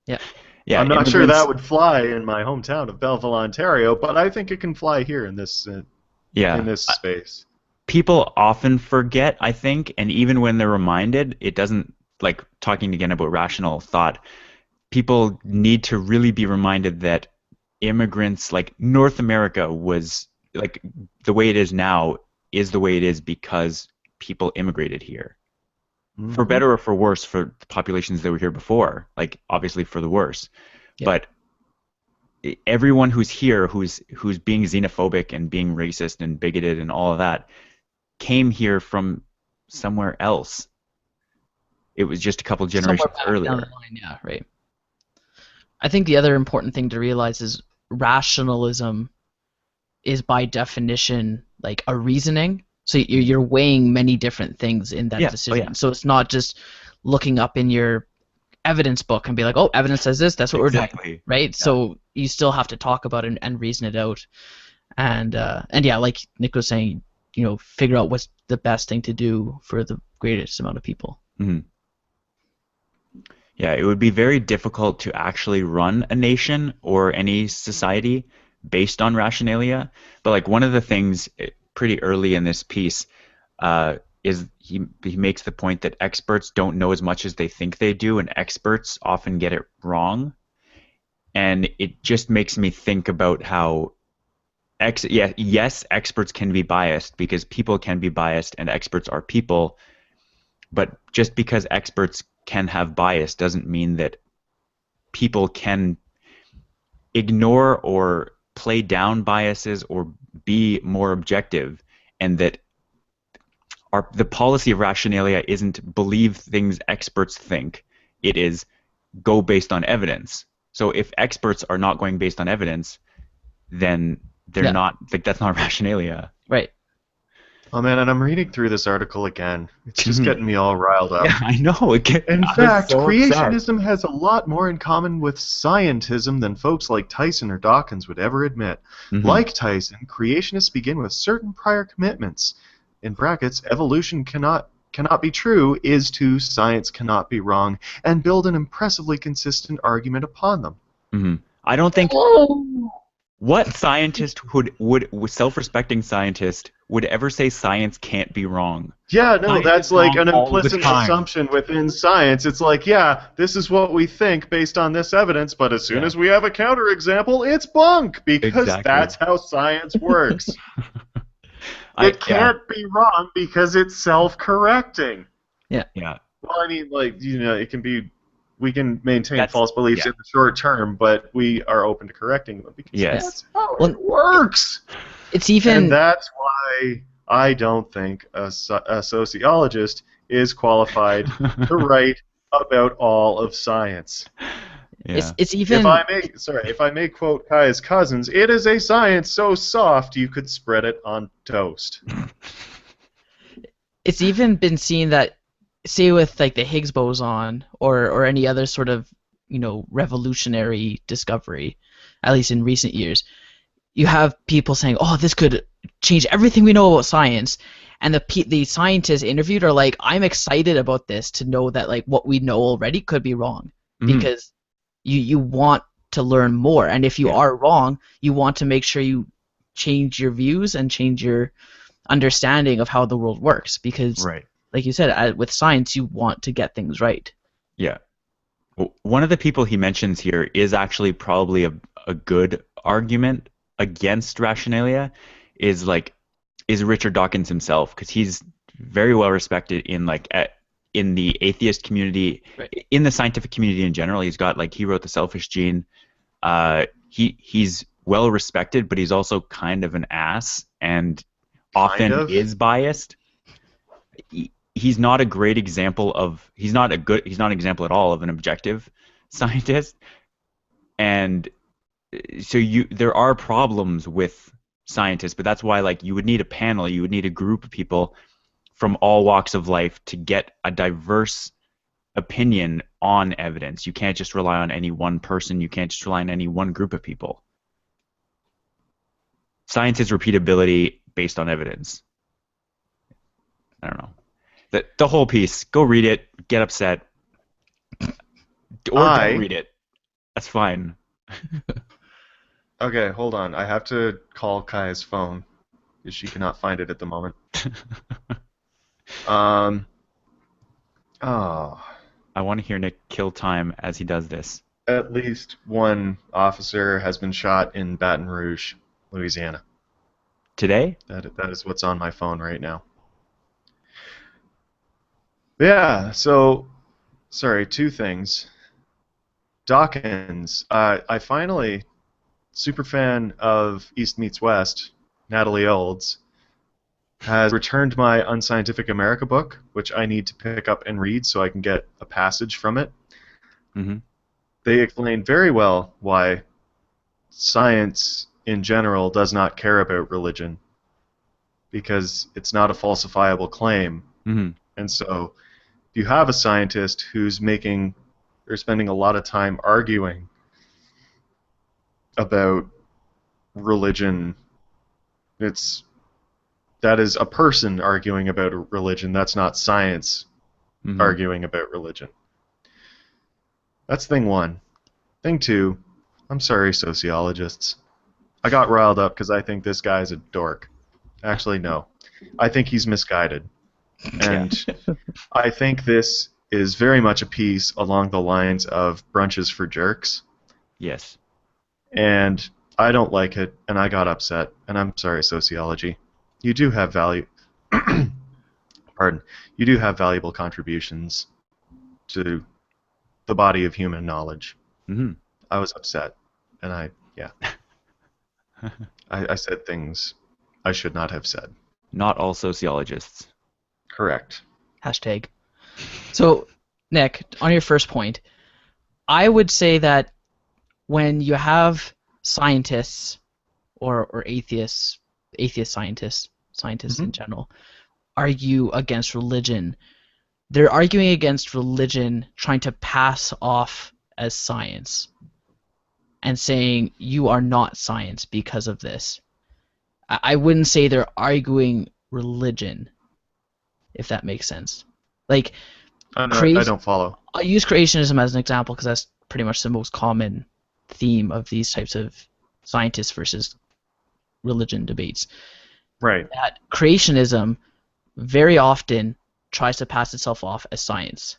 Yeah. Yeah. I'm not sure immigrants- that would fly in my hometown of Belleville, Ontario, but I think it can fly here in this Yeah. in this space. People often forget, I think, and even when they're reminded, it doesn't, like talking again about rational thought, people need to really be reminded that immigrants, like North America was, like the way it is now is the way it is because people immigrated here. for Mhm. better or for worse for the populations that were here before, like obviously for the worse. Yeah. But everyone who's here who's being xenophobic and being racist and bigoted and all of that came here from somewhere else. It was just a couple Somewhere generations back down the earlier. line, yeah, right. I think the other important thing to realize is rationalism is by definition like a reasoning. So you're weighing many different things in that Yeah. Oh yeah. decision. So it's not just looking up in your evidence book and be like, oh, evidence says this, that's what we're doing, Exactly. right? Yeah. So you still have to talk about it and reason it out. And yeah, like Nick was saying, figure out what's the best thing to do for the greatest amount of people. Mhm. Yeah, it would be very difficult to actually run a nation or any society based on rationalia. But like one of the things pretty early in this piece is he makes the point that experts don't know as much as they think they do, and experts often get it wrong. And it just makes me think about how yes, experts can be biased because people can be biased and experts are people, but just because experts can have bias doesn't mean that people can ignore or play down biases or be more objective, and that the policy of rationalia isn't believe things experts think. It is go based on evidence. So if experts are not going based on evidence, then they're Yeah, not like that's not rationalia. right. Oh man, and I'm reading through this article again. It's just Mhm. getting me all riled up. Yeah, I know. In I was fact, so upset. creationism has a lot more in common with scientism than folks like Tyson or Dawkins would ever admit. Hmm. Like Tyson, creationists begin with certain prior commitments. In brackets, evolution cannot be true is to science cannot be wrong, and build an impressively consistent argument upon them. Hmm. I don't think Oh, what scientist would self-respecting scientist would ever say science can't be wrong? Yeah, no, Science that's is like wrong an all the implicit time. assumption within science. It's like, yeah, this is what we think based on this evidence, but as soon Yeah, as we have a counterexample, it's bunk because exactly. that's how science works. I It yeah, can't be wrong because it's self-correcting. yeah. yeah. Well, I mean, like, it can be, we can maintain That's false beliefs yeah. in the short term, but we are open to correcting them because Yeah. Yes. that's how Well, it works. it's And even that's why I don't think a sociologist is qualified to write about all of science. it's Yeah. it's even If I may quote Kai's cousins, it is a science so soft you could spread it on toast. it's even been seen that, say, with like the Higgs boson or any other sort of revolutionary discovery, at least in recent years, you have people saying, "Oh, this could change everything we know about science," and the scientists interviewed are like, "I'm excited about this to know that like what we know already could be wrong," Hmm. because you want to learn more, and if you Yeah. are wrong, you want to make sure you change your views and change your understanding of how the world works, because Right. like you said, with science you want to get things right. Yeah. One of the people he mentions here is actually probably a good argument against rationalia is like is Richard Dawkins himself because he's very well respected in in the atheist community, Right. in the scientific community in general. He's got like he wrote The Selfish Gene. He's well respected, but he's also kind of an ass and Kind often of. is biased. He's not a great example of he's not an example at all of an objective scientist, and so there are problems with scientists, but that's why like you would need a panel, you would need a group of people from all walks of life to get a diverse opinion on evidence. You can't just rely on any one person, you can't just rely on any one group of people. Science is repeatability based on evidence. I don't know. The whole piece, go read it, get upset, or don't I read it. That's fine. Okay, hold on. I have to call Kai's phone because she cannot find it at the moment. Um. Oh, I want to hear Nick kill time as he does this. at least one officer has been shot in Baton Rouge, Louisiana. Today? That is what's on my phone right now. Yeah, so, sorry, two things. Dawkins, I finally, super fan of East Meets West, Natalie Olds, has returned my Unscientific America book, which I need to pick up and read so I can get a passage from it. Mm-hmm. They explain very well why science in general does not care about religion, because it's not a falsifiable claim. Mm-hmm. And so if you have a scientist who's making or spending a lot of time arguing about religion, it's that is a person arguing about a religion. That's not science Mm-hmm. arguing about religion. That's thing one. Thing two, I'm sorry, sociologists. I got riled up because I think this guy's a dork. Actually, no. I think he's misguided. Yeah. And I think this is very much a piece along the lines of brunches for jerks. Yes. And I don't like it, and I got upset. And I'm sorry, sociology. You do have value. Pardon. You do have valuable contributions to the body of human knowledge. Mm-hmm. I was upset, and I said things I should not have said. Not all sociologists. Correct. Hashtag. So, Nick, on your first point, I would say that when you have scientists or atheists, atheist scientists, scientists in general, argue against religion, they're arguing against religion trying to pass off as science and saying you are not science because of this. I wouldn't say they're arguing religion, if that makes sense. Like, I don't follow. I'll use creationism as an example because that's pretty much the most common theme of these types of scientists versus religion debates. Right. That creationism very often tries to pass itself off as science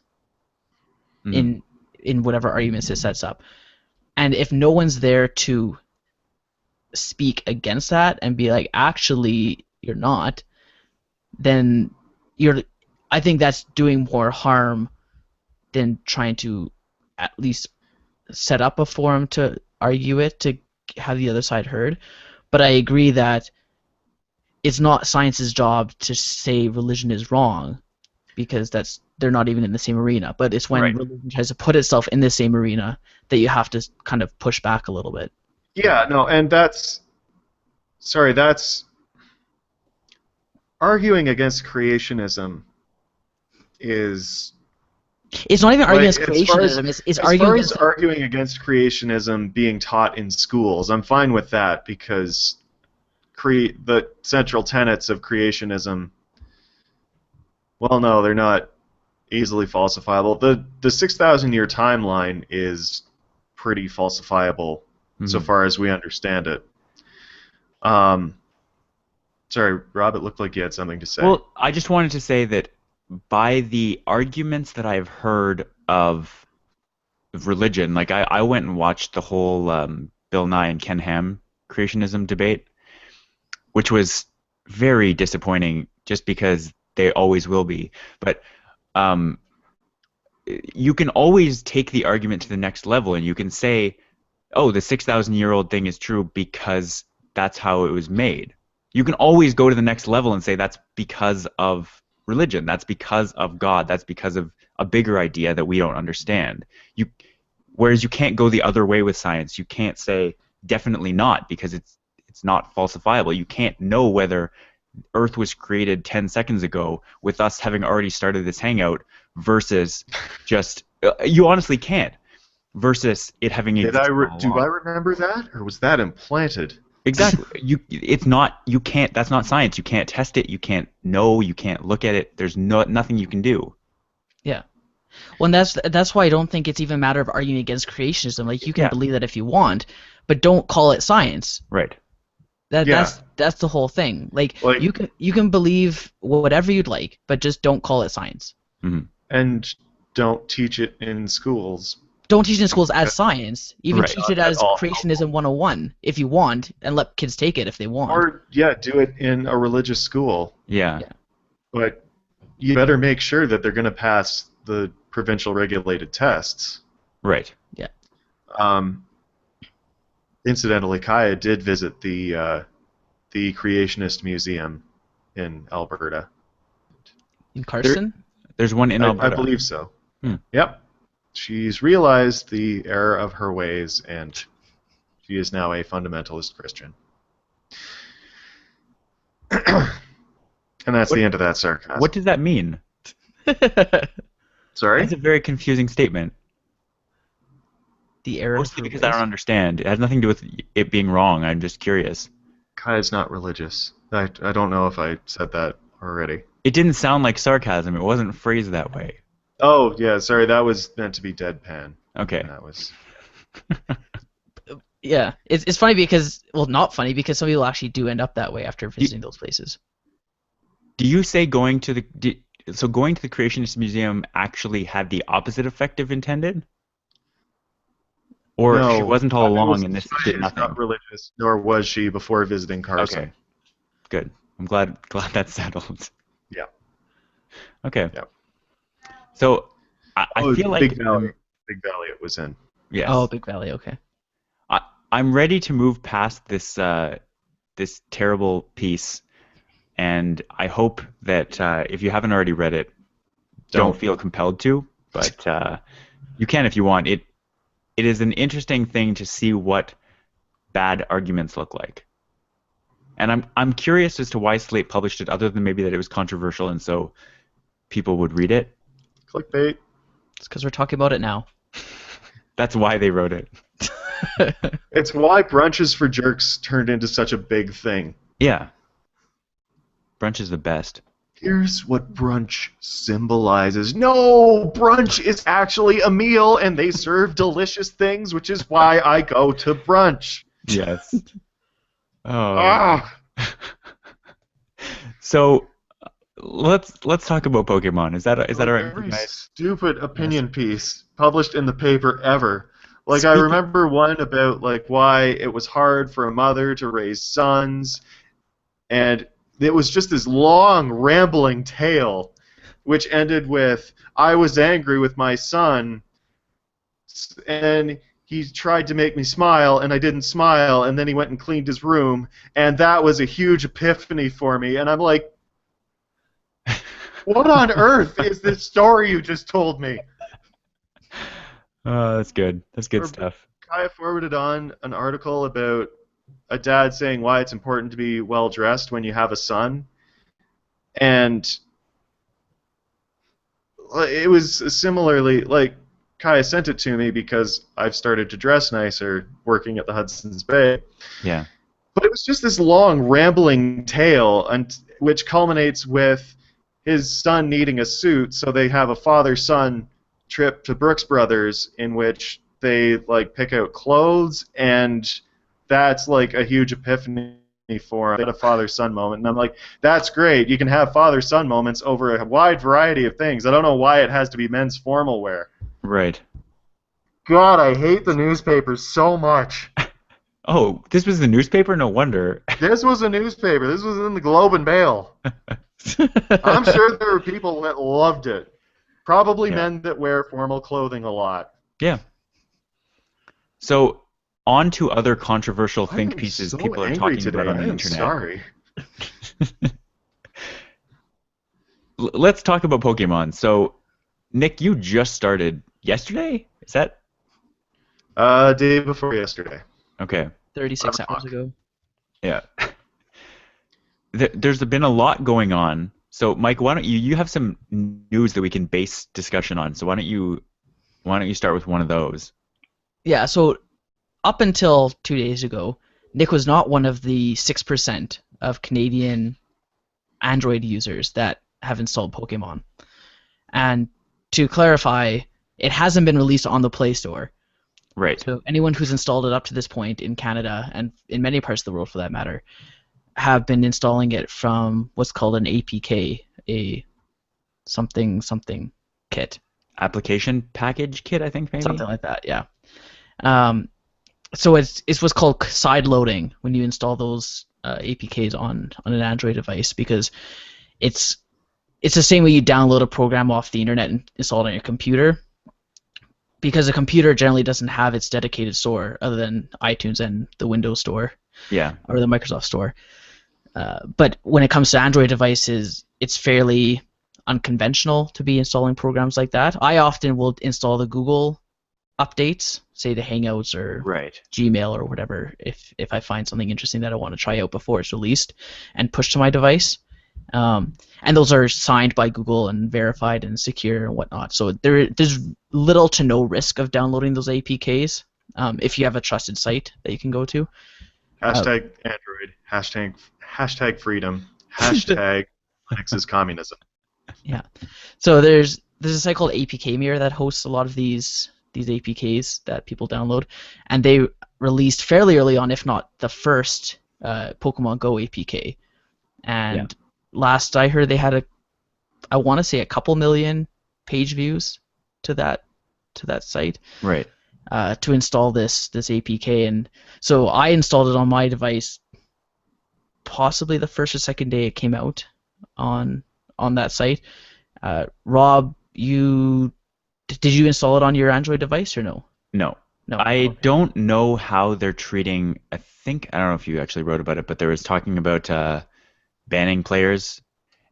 in whatever arguments it sets up. And if no one's there to speak against that and be like, actually, you're not, then I think that's doing more harm than trying to at least set up a forum to argue it, to have the other side heard. But I agree that it's not science's job to say religion is wrong, because they're not even in the same arena. But it's when religion tries to put itself in the same arena that you have to kind of push back a little bit. Yeah, no, and that's arguing against creationism is It's not even arguing against as creationism. It's as arguing far against as arguing against creationism being taught in schools. I'm fine with that because the central tenets of creationism, well, no, they're not easily falsifiable. The 6,000 year timeline is pretty falsifiable so far as we understand it. Sorry, Rob, it looked like you had something to say. Well, I just wanted to say that by the arguments that I've heard of religion, like I went and watched the whole Bill Nye and Ken Ham creationism debate, which was very disappointing just because they always will be. But you can always take the argument to the next level, and you can say, oh, the 6,000-year-old thing is true because that's how it was made. You can always go to the next level and say that's because of religion, that's because of God, that's because of a bigger idea that we don't understand. Whereas you can't go the other way with science. You can't say definitely not because it's not falsifiable. You can't know whether Earth was created 10 seconds ago with us having already started this hangout versus just you honestly can't. Versus it having do I existed remember that, or was that implanted? Exactly. It's not. You can't. That's not science. You can't test it. You can't know. You can't look at it. There's nothing you can do. Yeah. Well, and that's why I don't think it's even a matter of arguing against creationism. Like, you can believe that if you want, but don't call it science. Right. That's the whole thing. Like you can believe whatever you'd like, but just don't call it science. Mm-hmm. And don't teach it in schools. Don't teach it in schools as science. Even teach it as all. creationism 101 if you want, and let kids take it if they want. Or do it in a religious school. Yeah. But you better make sure that they're going to pass the provincial regulated tests. Right. Yeah. Incidentally, Kaya did visit the Creationist Museum in Alberta. In There, Carson? there's one in I Alberta. believe so. Hmm. Yep. She's realized the error of her ways, and she is now a fundamentalist Christian. And that's the end of that sarcasm. What does that mean? Sorry? That's a very confusing statement. The error of Mostly her because I don't ways. understand. It has nothing to do with it being wrong. I'm just curious. Kaya's not religious. I don't know if I said that already. It didn't sound like sarcasm. It wasn't phrased that way. Oh, yeah, sorry, that was meant to be deadpan. Okay. That was... Yeah, it's funny because, well, not funny because some people actually do end up that way after visiting those places. Do you say going to the Creationist Museum actually had the opposite effect of intended? Or No, she wasn't all along and this did Kaya is nothing? not religious, nor was she before visiting Carson. Okay. Good. I'm glad that's settled. Yeah. Okay. Yeah. So I feel like Big Valley it was in. yes. Oh, Big Valley, okay. I'm ready to move past this this terrible piece, and I hope that if you haven't already read it, don't feel compelled to, but you can if you want. It is an interesting thing to see what bad arguments look like, and I'm curious as to why Slate published it, other than maybe that it was controversial and so people would read it. Clickbait. It's because we're talking about it now. That's why they wrote it. It's why brunches for jerks turned into such a big thing. Yeah. Brunch is the best. Here's what brunch symbolizes. No, brunch is actually a meal, and they serve delicious things, which is why I go to brunch. Yes. Oh. Ah! So let's talk about Pokemon. Is that all right with you Every guys? stupid opinion piece published in the paper ever. Like, I Speaking- remember one about like why it was hard for a mother to raise sons, and it was just this long, rambling tale, which ended with, I was angry with my son, and he tried to make me smile, and I didn't smile, and then he went and cleaned his room, and that was a huge epiphany for me, and I'm like, what on earth is this story you just told me? Oh, that's good. That's good Or- stuff. Kaya forwarded on an article about a dad saying why it's important to be well dressed when you have a son, and it was similarly like Kaya sent it to me because I've started to dress nicer working at the Hudson's Bay. Yeah. But it was just this long rambling tale, which culminates with his son needing a suit, so they have a father-son trip to Brooks Brothers in which they like pick out clothes, and that's like a huge epiphany for him. They had a father-son moment, and I'm like, that's great. You can have father-son moments over a wide variety of things. I don't know why it has to be men's formal wear. Right. God, I hate the newspapers so much. Oh, this was the newspaper? No wonder. This was a newspaper. This was in the Globe and Mail. I'm sure there were people that loved it. Probably Yeah. men that wear formal clothing a lot. Yeah. So, on to other controversial I think am pieces so people are angry talking today. about on the I am internet. sorry. Let's talk about Pokemon. So, Nick, you just started yesterday? Is that? Day before yesterday. Okay. 36 5 hours o'clock. ago. Yeah. There's been a lot going on. So, Mike, why don't you have some news that we can base discussion on. So, why don't you start with one of those? Yeah, so up until 2 days ago, Nick was not one of the 6% of Canadian Android users that have installed Pokemon. And to clarify, it hasn't been released on the Play Store. Right. So anyone who's installed it up to this point in Canada, and in many parts of the world for that matter, have been installing it from what's called an APK, a something kit. Application package kit, I think, maybe? Something like that, yeah. So it's what's called side loading when you install those APKs on an Android device, because it's it's the same way you download a program off the internet and install it on your computer. Because a computer generally doesn't have its dedicated store other than iTunes and the Windows Store Yeah. or the Microsoft Store. But when it comes to Android devices, it's fairly unconventional to be installing programs like that. I often will install the Google updates, say the Hangouts or Right. Gmail or whatever, if I find something interesting that I want to try out before it's released, and push to my device. And those are signed by Google and verified and secure and whatnot. So there's little to no risk of downloading those APKs if you have a trusted site that you can go to. Hashtag Android. Hashtag freedom. Hashtag Linux is communism. Yeah. So there's a site called APK Mirror that hosts a lot of these APKs that people download, and they released fairly early on, if not the first, Pokemon Go APK. And last I heard, they had I want to say a couple million page views to that site. Right. To install this APK, and so I installed it on my device, possibly the first or second day it came out on that site. Rob, did you install it on your Android device or no? No. No. I Okay. don't know how they're treating. I don't know if you actually wrote about it, but there was talking about banning players.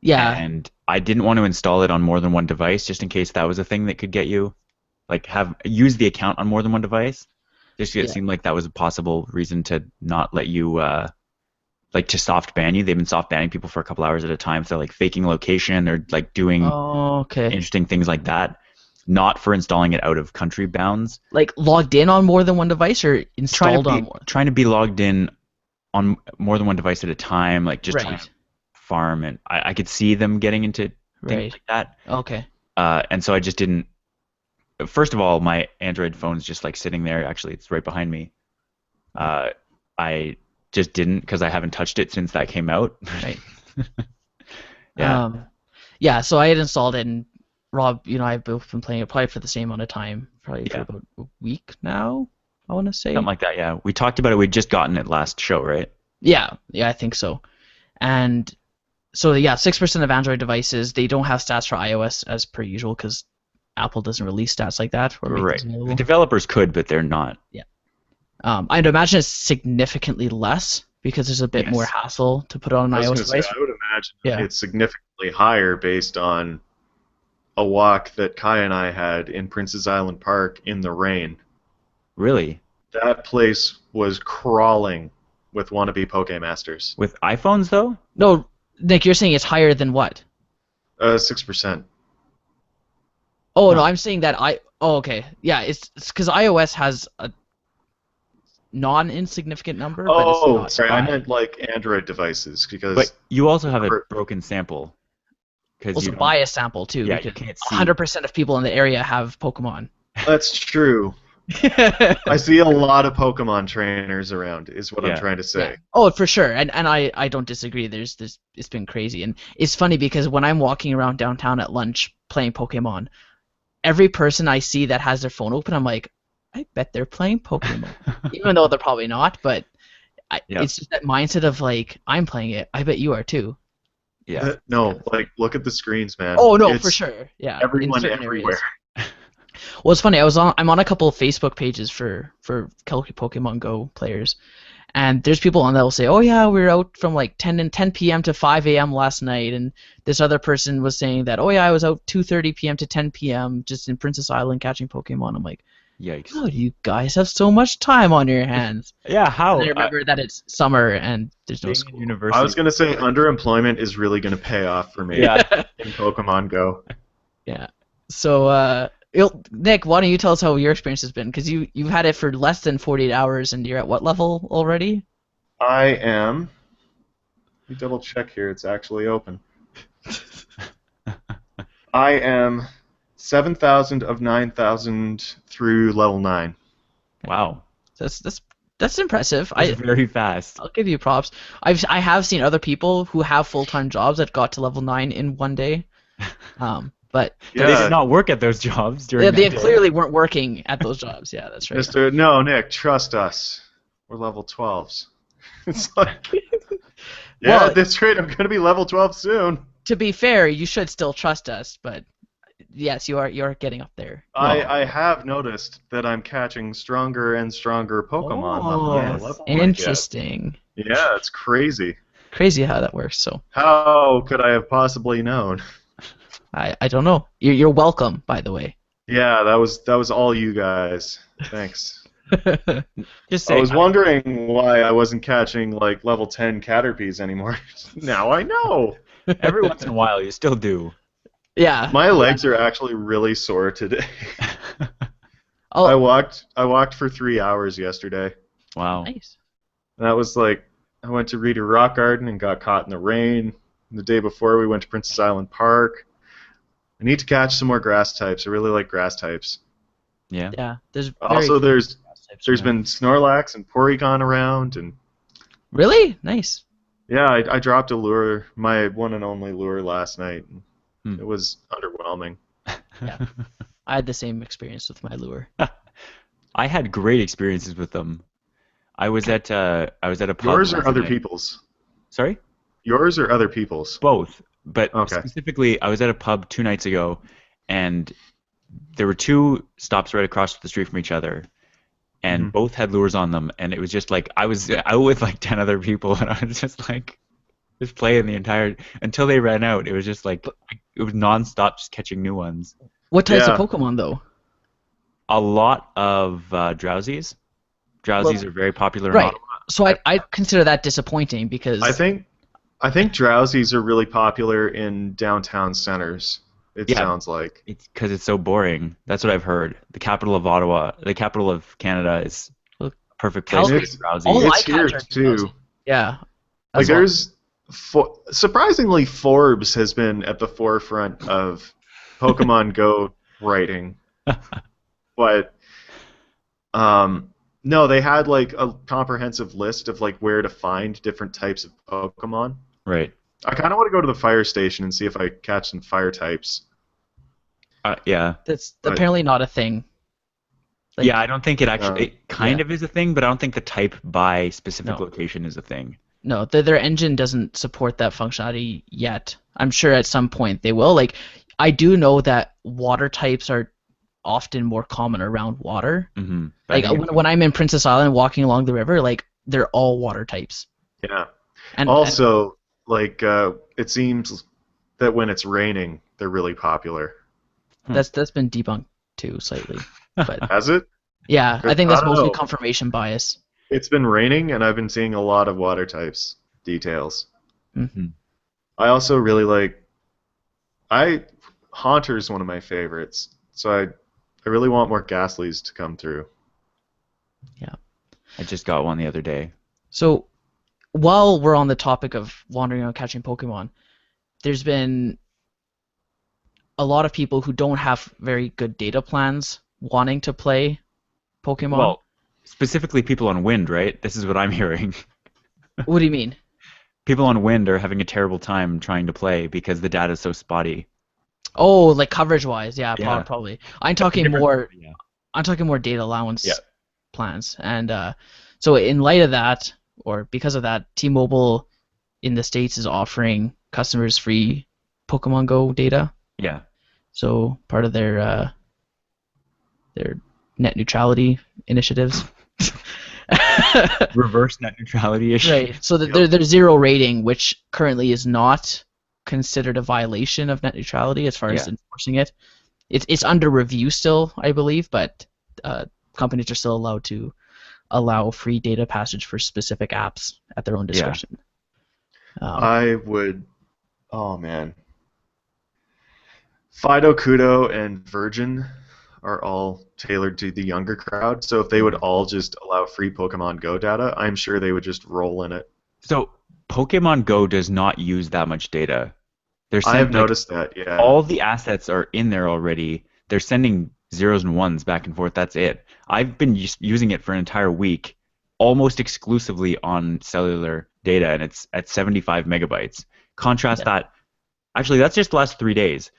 Yeah. And I didn't want to install it on more than one device, just in case that was a thing that could get you, like, use the account on more than one device. Just it seemed like that was a possible reason to not let you, like, to soft ban you. They've been soft banning people for a couple hours at a time. So they're like faking location. They're like doing interesting things like that. Not for installing it out of country bounds. Like logged in on more than one device or installed on more? Trying to be logged in on more than one device at a time, like just trying to farm, and I could see them getting into things like that. Okay. And so I just didn't. First of all, my Android phone's just like sitting there. Actually, it's right behind me. I just didn't, because I haven't touched it since that came out. Right. Yeah. So I had installed it, and Rob, I've both been playing it probably for the same amount of time, probably for about a week now, I want to say. Something like that, yeah. We talked about it. We'd just gotten it last show, right? Yeah, I think so. And so, 6% of Android devices, they don't have stats for iOS as per usual, because Apple doesn't release stats like that. Or right. The developers could, but they're not. Yeah. I'd imagine it's significantly less, because there's a bit more hassle to put on an iOS device. I would imagine it's significantly higher based on a walk that Kai and I had in Princess Island Park in the rain. Really? That place was crawling with wannabe Pokemasters. With iPhones, though? No, Nick, you're saying it's higher than what? 6%. Oh, no, I'm saying that okay. Yeah, it's because iOS has a non-insignificant number, but it's not sorry, high. I meant like Android devices, because... But you also have a broken sample. Also, bias sample, too. Yeah, you can't see. 100% of people in the area have Pokemon. That's true. I see a lot of Pokemon trainers around, is what I'm trying to say. Yeah. Oh, for sure, and I don't disagree. It's been crazy, and it's funny because when I'm walking around downtown at lunch playing Pokemon, every person I see that has their phone open, I'm like, I bet they're playing Pokemon, even though they're probably not. But it's just that mindset of like, I'm playing it. I bet you are too. Yeah. No, like, look at the screens, man. Oh no, for sure. Yeah. Everyone everywhere. Well, it's funny. I'm on a couple of Facebook pages for Pokemon Go players, and there's people on that will say, "Oh yeah, we were out from like 10 p.m. to 5 a.m. last night," and this other person was saying that, "Oh yeah, I was out 2:30 p.m. to 10 p.m. just in Princess Island catching Pokemon." I'm like, yikes! Oh, you guys have so much time on your hands. Yeah, how? And I remember that it's summer and there's no school. I was gonna say underemployment is really gonna pay off for me in Pokemon Go. Yeah. So, Nick, why don't you tell us how your experience has been? Because you've had it for less than 48 hours, and you're at what level already? I am. Let me double check here. It's actually open. I am 7,000 of 9,000 through level 9. Wow. That's impressive. That's very fast. I'll give you props. I have seen other people who have full-time jobs that got to level 9 in one day. But they did not work at those jobs during they that day. clearly weren't working at those jobs. Yeah, that's right. No, Nick, trust us. We're level 12s. It's like, that's great. I'm going to be level 12 soon. to be fair, you should still trust us, but yes, you're getting up there. Well, I have noticed that I'm catching stronger and stronger Pokemon the higher Oh, yes. level I get. interesting. Yeah, it's crazy. Crazy how that works. So How could I have possibly known? I don't know. You're welcome, by the way. Yeah, that was all you guys. Thanks. just I saying. was wondering why I wasn't catching like level 10 Caterpies anymore. Now I know. Every once in a while, you still do. Yeah. My legs are actually really sore today. I Oh, walked for 3 hours yesterday. Wow. nice. And that was like I went to Reader Rock Garden and got caught in the rain. The day before we went to Princess Island Park. I need to catch some more grass types. I really like grass types. Yeah. Yeah. There's very Also, few there's types there's around. been Snorlax and Porygon around, and Really nice. yeah, I dropped a lure, my one and only lure last night. Hmm. It was underwhelming. Yeah. I had the same experience with my lure. I had great experiences with them. I was at a pub Yours or last other night. people's? Sorry? Yours or other people's? Both. But Okay. specifically, I was at a pub 2 nights ago, and there were two stops right across the street from each other, and Mhm. both had lures on them, and it was just like I was out with like 10 other people, and I was just like just playing the entire until they ran out. It was just like it was nonstop just catching new ones. What types of Yeah. Pokemon though? A lot of drowsies. Drowsies Well, are very popular in right. Ottawa. So I consider that disappointing because I think drowsies are really popular in downtown centers. It Yeah, sounds like. it's because it's so boring. That's what I've heard. The capital of Ottawa, the capital of Canada, is Well, a perfect place Calgary, for It's drowsy. all it's I here catch are too. drowsy. Yeah. Like As well. there's surprisingly Forbes has been at the forefront of Pokemon Go writing, but no, they had like a comprehensive list of like where to find different types of Pokemon. Right. I kind of want to go to the fire station and see if I catch some fire types. Yeah. That's But- apparently not a thing. Like, Yeah, I don't think it actually. It kind Yeah. of is a thing, but I don't think the type by specific No. location is a thing. No, their engine doesn't support that functionality yet. I'm sure at some point they will. Like, I do know that water types are often more common around water. Mm-hmm. Like when I'm in Princess Island walking along the river, like they're all water types. Yeah. And Also, like it seems that when it's raining, they're really popular. that's been debunked too slightly. But Has it? yeah, I think that's I don't mostly know. confirmation bias. It's been raining, and I've been seeing a lot of water types details. Mhm. I also really like. Haunter's one of my favorites, so I really want more Ghastlies to come through. I just got one the other day. So while we're on the topic of wandering around catching Pokemon, there's been a lot of people who don't have very good data plans wanting to play Pokemon. Well, specifically people on Wind, right? This is what I'm hearing. What do you mean? People on Wind are having a terrible time trying to play because the data is so spotty. Oh, like coverage-wise, yeah, Yeah. probably. I'm talking more. Yeah. I'm talking more data allowance Yeah. plans, and so in light of that, or because of that, T-Mobile in the States is offering customers free Pokemon Go data. Yeah. So part of their net neutrality initiatives. Reverse net neutrality issue. Right. So Yep. their zero rating, which currently is not considered a violation of net neutrality as far as Yeah. enforcing it. It's under review still, I believe, but companies are still allowed to allow free data passage for specific apps at their own discretion. I would. Oh man. Fido, Kudo, and Virgin are all tailored to the younger crowd. So if they would all just allow free Pokemon Go data, I'm sure they would just roll in it. So Pokemon Go does not use that much data. They're I have like, noticed that. Yeah. all the assets are in there already. They're sending zeros and ones back and forth. That's it. I've been using it for an entire week, almost exclusively on cellular data, and it's at 75 megabytes. Contrast that. Actually, that's just the last 3 days.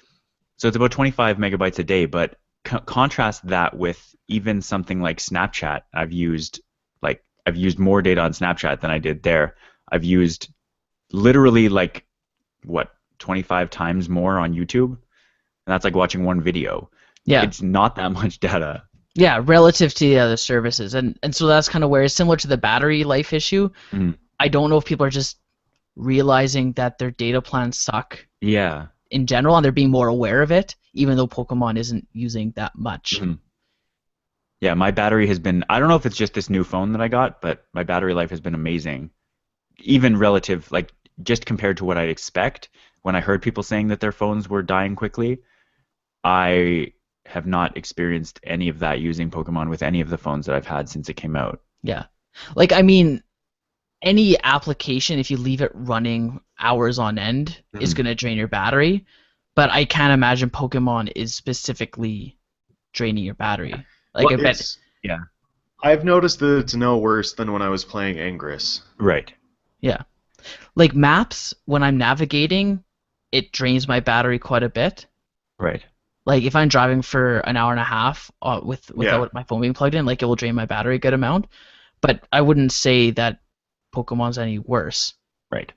So it's about 25 megabytes a day, but contrast that with even something like Snapchat. I've used more data on Snapchat than I did there. I've used literally like what 25 times more on YouTube, and that's like watching one video. Yeah. It's not that much data. Yeah, relative to the other services. And so that's kind of where it's similar to the battery life issue. Mm. I don't know if people are just realizing that their data plans suck Yeah. in general and they're being more aware of it, even though Pokemon isn't using that much. Mhm. Yeah, my battery has been, I don't know if it's just this new phone that I got, but my battery life has been amazing. Even relative, like just compared to what I'd expect. When I heard people saying that their phones were dying quickly, I have not experienced any of that using Pokemon with any of the phones that I've had since it came out. Yeah. Like, I mean, any application, if you leave it running hours on end, is Mhm. going to drain your battery. But I can't imagine Pokemon is specifically draining your battery. Like, Well, I bet, Yeah. I've noticed that it's no worse than when I was playing Ingress. Right. yeah. Like, maps, when I'm navigating, it drains my battery quite a bit. Right. Like, if I'm driving for an hour and a half Yeah. without my phone being plugged in, like, it will drain my battery a good amount. But I wouldn't say that Pokemon's any worse. Right.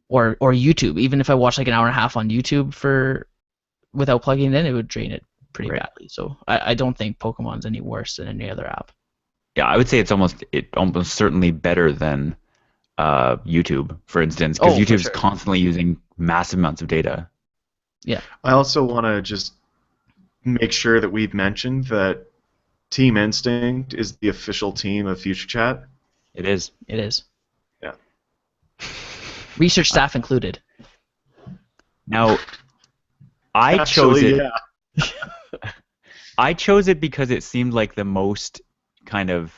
Or YouTube. Even if I watch like an hour and a half on YouTube without plugging it in, it would drain it pretty Right. badly. So I don't think Pokemon's any worse than any other app. Yeah, I would say it's almost certainly better than YouTube, for instance, because Oh, for YouTube's sure. constantly using massive amounts of data. Yeah. I also want to just make sure that we've mentioned that Team Instinct is the official team of Future Chat. It is. It is. Yeah. Research staff included. Now, I chose Actually, it. yeah. I chose it because it seemed like the most kind of.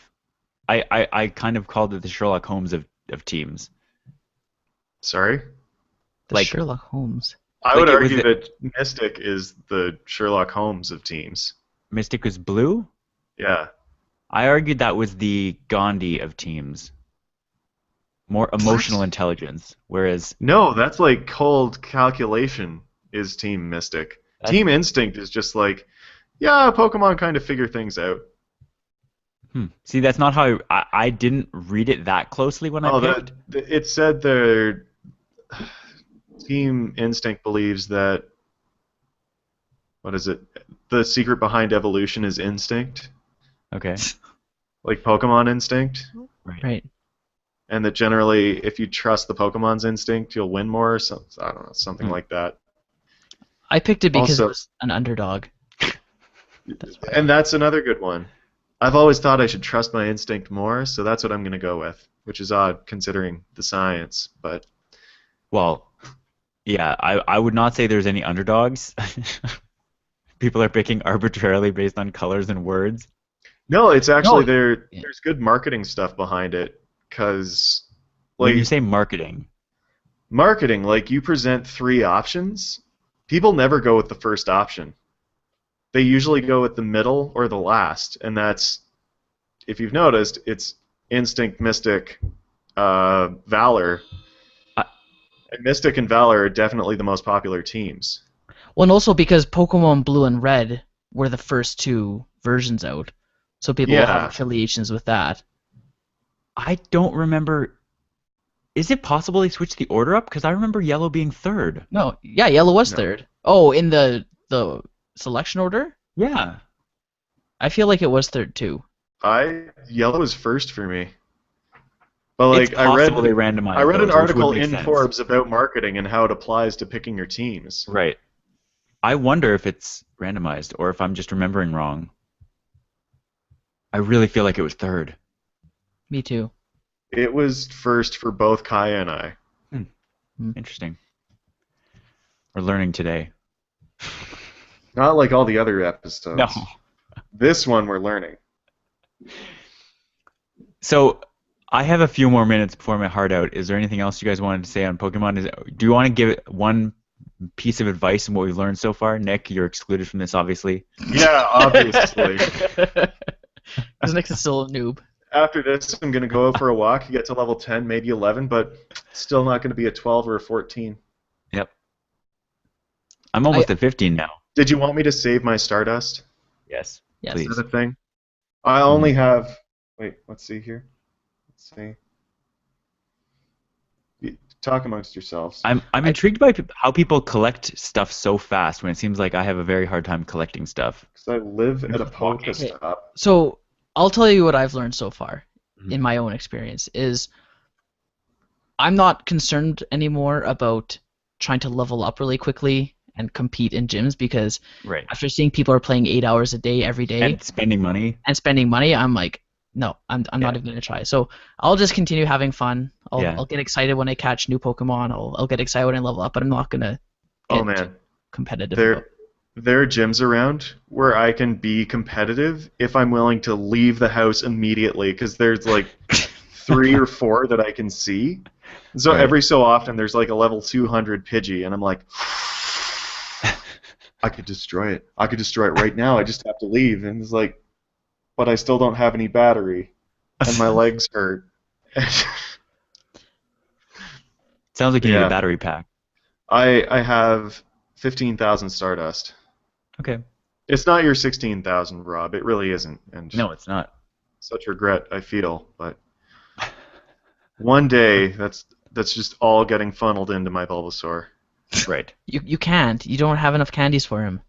I kind of called it the Sherlock Holmes of teams. Sorry. The Like- Sherlock Holmes. I Like would it was argue that Mystic is the Sherlock Holmes of teams. Mystic was blue. Yeah. I argued that was the Gandhi of teams. More emotional intelligence, whereas No, that's like cold calculation is Team Mystic. That's- Team Instinct is just like, yeah, Pokemon kind of figure things out. see, that's not how I didn't read it that closely when I Oh, picked. it said their Team Instinct believes that, what is it? The secret behind evolution is instinct, Okay. like Pokemon instinct, Right. and that generally, if you trust the Pokemon's instinct, you'll win more. Or I don't know, something Hmm. like that. I picked it because Also- it was an underdog. That's why. And that's another good one. I've always thought I should trust my instinct more, so that's what I'm going to go with, which is odd considering the science. But Well, yeah, I would not say there's any underdogs. People are picking arbitrarily based on colors and words. no, it's actually Yeah. there's good marketing stuff behind it, because When you like say marketing, marketing, like you present 3 options, people never go with the first option. They usually go with the middle or the last, and that's, if you've noticed, it's Instinct, Mystic, Valor. I- And Mystic and Valor are definitely the most popular teams. Well, and also because Pokemon Blue and Red were the first 2 versions out. So people will have Yeah. affiliations with that. I don't remember. Is it possible they switched the order up? Because I remember yellow being third. No, yeah, Yellow was No. third. Oh, in the selection order? Yeah. I feel like it was third too. Yellow is first for me. But like It's possible they randomized I read an those, which would article make in sense. Forbes about marketing and how it applies to picking your teams. Right. I wonder if it's randomized or if I'm just remembering wrong. I really feel like it was third. Me too. It was first for both Kaya and I. Interesting. We're learning today. Not like all the other episodes. No. This one we're learning. So I have a few more minutes before my heart out. Is there anything else you guys wanted to say on Pokemon? Do you want to give it one piece of advice on what we've learned so far? Nick, you're excluded from this, obviously. Yeah, obviously. Because Nick's still a noob. After this, I'm going to go out for a walk, get to level 10, maybe 11, but still not going to be a 12 or a 14. Yep. I'm almost at 15 now. Did you want me to save my Stardust? Yes. Yes. Please. Is that a thing? I only have... Wait, let's see here. Let's see. Talk amongst yourselves. I'm I intrigued by how people collect stuff so fast when it seems like I have a very hard time collecting stuff. Because I live I'm at a just walking. okay. Pokestop. So I'll tell you what I've learned so far Mhm. in my own experience is I'm not concerned anymore about trying to level up really quickly and compete in gyms because Right. after seeing people are playing 8 hours a day every day And spending money. and spending money, I'm like, no, I'm not Yeah. even gonna try. So I'll just continue having fun. Yeah. I'll get excited when I catch new Pokemon. I'll get excited when I level up, but I'm not gonna Oh get too man, competitive about. there are gyms around where I can be competitive if I'm willing to leave the house immediately. Because there's like 3 or 4 that I can see. So Right. every so often there's like a level 200 Pidgey, and I'm like, I could destroy it. I could destroy it right now. I just have to leave. And it's like, but I still don't have any battery, and my legs hurt. Sounds like you need a Yeah, battery pack. I have 15,000 Stardust. Okay. It's not your 16,000, Rob. It really isn't, and No, it's not. such regret I feel. But one day, that's just all getting funneled into my Bulbasaur. Right. You can't. You don't have enough candies for him.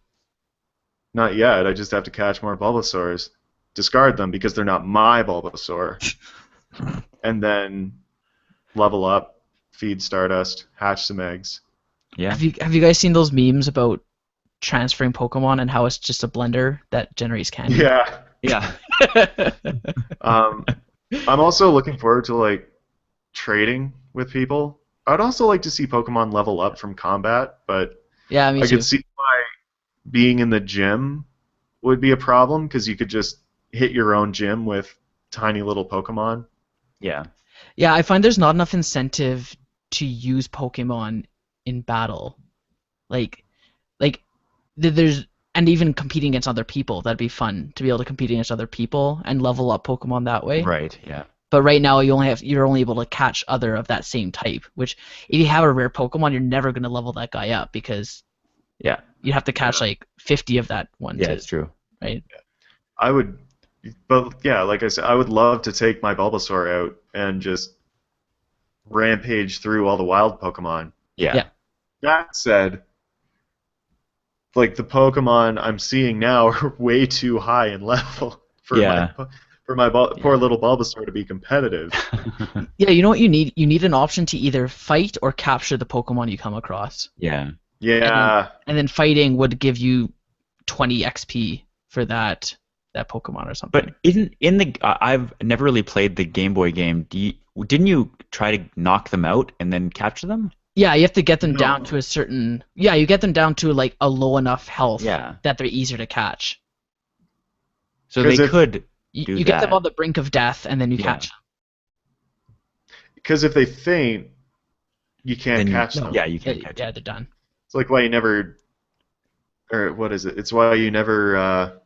Not yet. I just have to catch more Bulbasaurs, discard them because they're not my Bulbasaur, and then level up, feed Stardust, hatch some eggs. Yeah. Have you guys seen those memes about transferring Pokemon and how it's just a blender that generates candy? Yeah. Yeah. Um, I'm also looking forward to like trading with people. I'd also like to see Pokemon level up from combat, but Yeah, me I could too. see why being in the gym would be a problem because you could just hit your own gym with tiny little Pokemon. Yeah. Yeah, I find there's not enough incentive to use Pokemon in battle. Like like there's and even competing against other people, that'd be fun to be able to compete against other people and level up Pokemon that way. Right. Yeah. But right now you're only able to catch other of that same type, which if you have a rare Pokemon, you're never gonna level that guy up because Yeah. you have to catch Yeah. like 50 of that one Yeah. to It's true. right. I would, but yeah, like I said, I would love to take my Bulbasaur out and just rampage through all the wild Pokemon. Yeah. Yeah. That said, like the Pokemon I'm seeing now are way too high in level for Yeah. poor little Bulbasaur to be competitive. Yeah, you know what you need? You need an option to either fight or capture the Pokemon you come across. Yeah. Yeah, And then fighting would give you 20 XP for that Pokemon or something. But isn't in the I've never really played the Game Boy game. Didn't you try to knock them out and then capture them? Yeah, you have to get them No. down to a certain. Yeah, you get them down to like a low enough health Yeah. that they're easier to catch. So 'Cause they if- could You, do you get them that. on the brink of death and then you Yeah. catch them. because if they faint, you can't Then catch No, them. Yeah, you can't catch yeah, it. they're done. It's like why you never, or what is it? It's why you never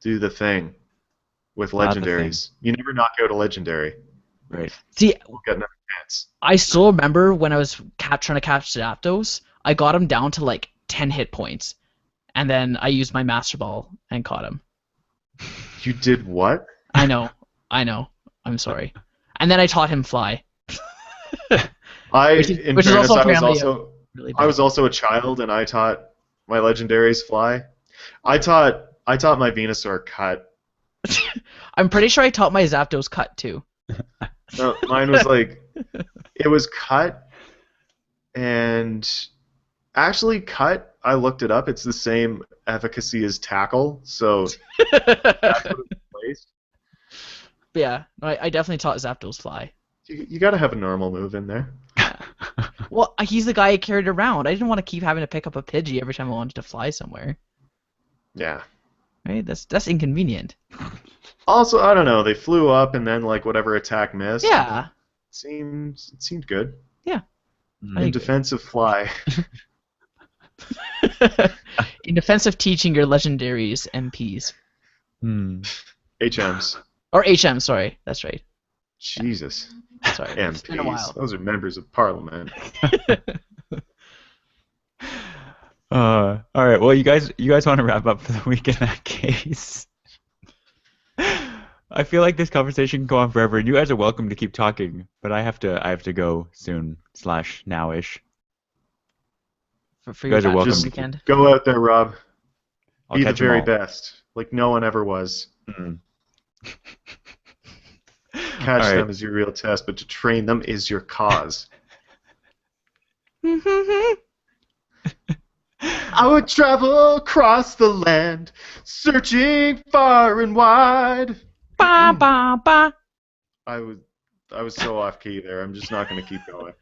do the thing with Not the thing. legendaries. You never knock out a legendary. Right. See, We'll get another chance. I still remember when I was trying to catch Zapdos, I got him down to like 10 hit points, and then I used my Master Ball and caught him. You did what? I know, I'm sorry. And then I taught him Fly. In Which is fairness, also I was apparently also really I bad. was also a child, and I taught my legendaries fly. I taught my Venusaur cut. I'm pretty sure I taught my Zapdos Cut too. No, mine was like it was cut, and actually cut. I looked it up. It's the same efficacy as tackle, so that's what it's placed. But yeah, no, I definitely taught Zapdos Fly. You got to have a normal move in there. Well, he's the guy I carried around. I didn't want to keep having to pick up a Pidgey every time I wanted to fly somewhere. Yeah. Right? That's inconvenient. Also, I don't know. They flew up, and then like whatever attack missed. Yeah. It seemed good. I In agree. defensive fly. In defense of teaching your legendaries MPs. Hmm. HMs. Or HM, sorry. That's right. Jesus. Sorry. It's been a MPs. while. Those are members of parliament. All right. Well, you guys want to wrap up for the week in that case. I feel like this conversation can go on forever, and you guys are welcome to keep talking, but I have to go soon slash nowish. For You your guys are bachelor welcome. Just weekend. go out there, Rob. I'll Be the catch them very all. best, like no one ever was. Mm. All Catch right. them is your real test, but to train them is your cause. I would travel across the land, searching far and wide. Ba ba ba. I was I was so off key there. I'm just not going to keep going.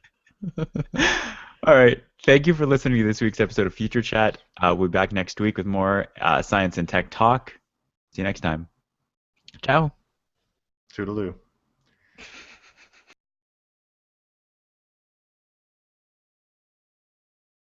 All right. Thank you for listening to this week's episode of Future Chat. We'll be back next week with more science and tech talk. See you next time. Ciao. Toodaloo.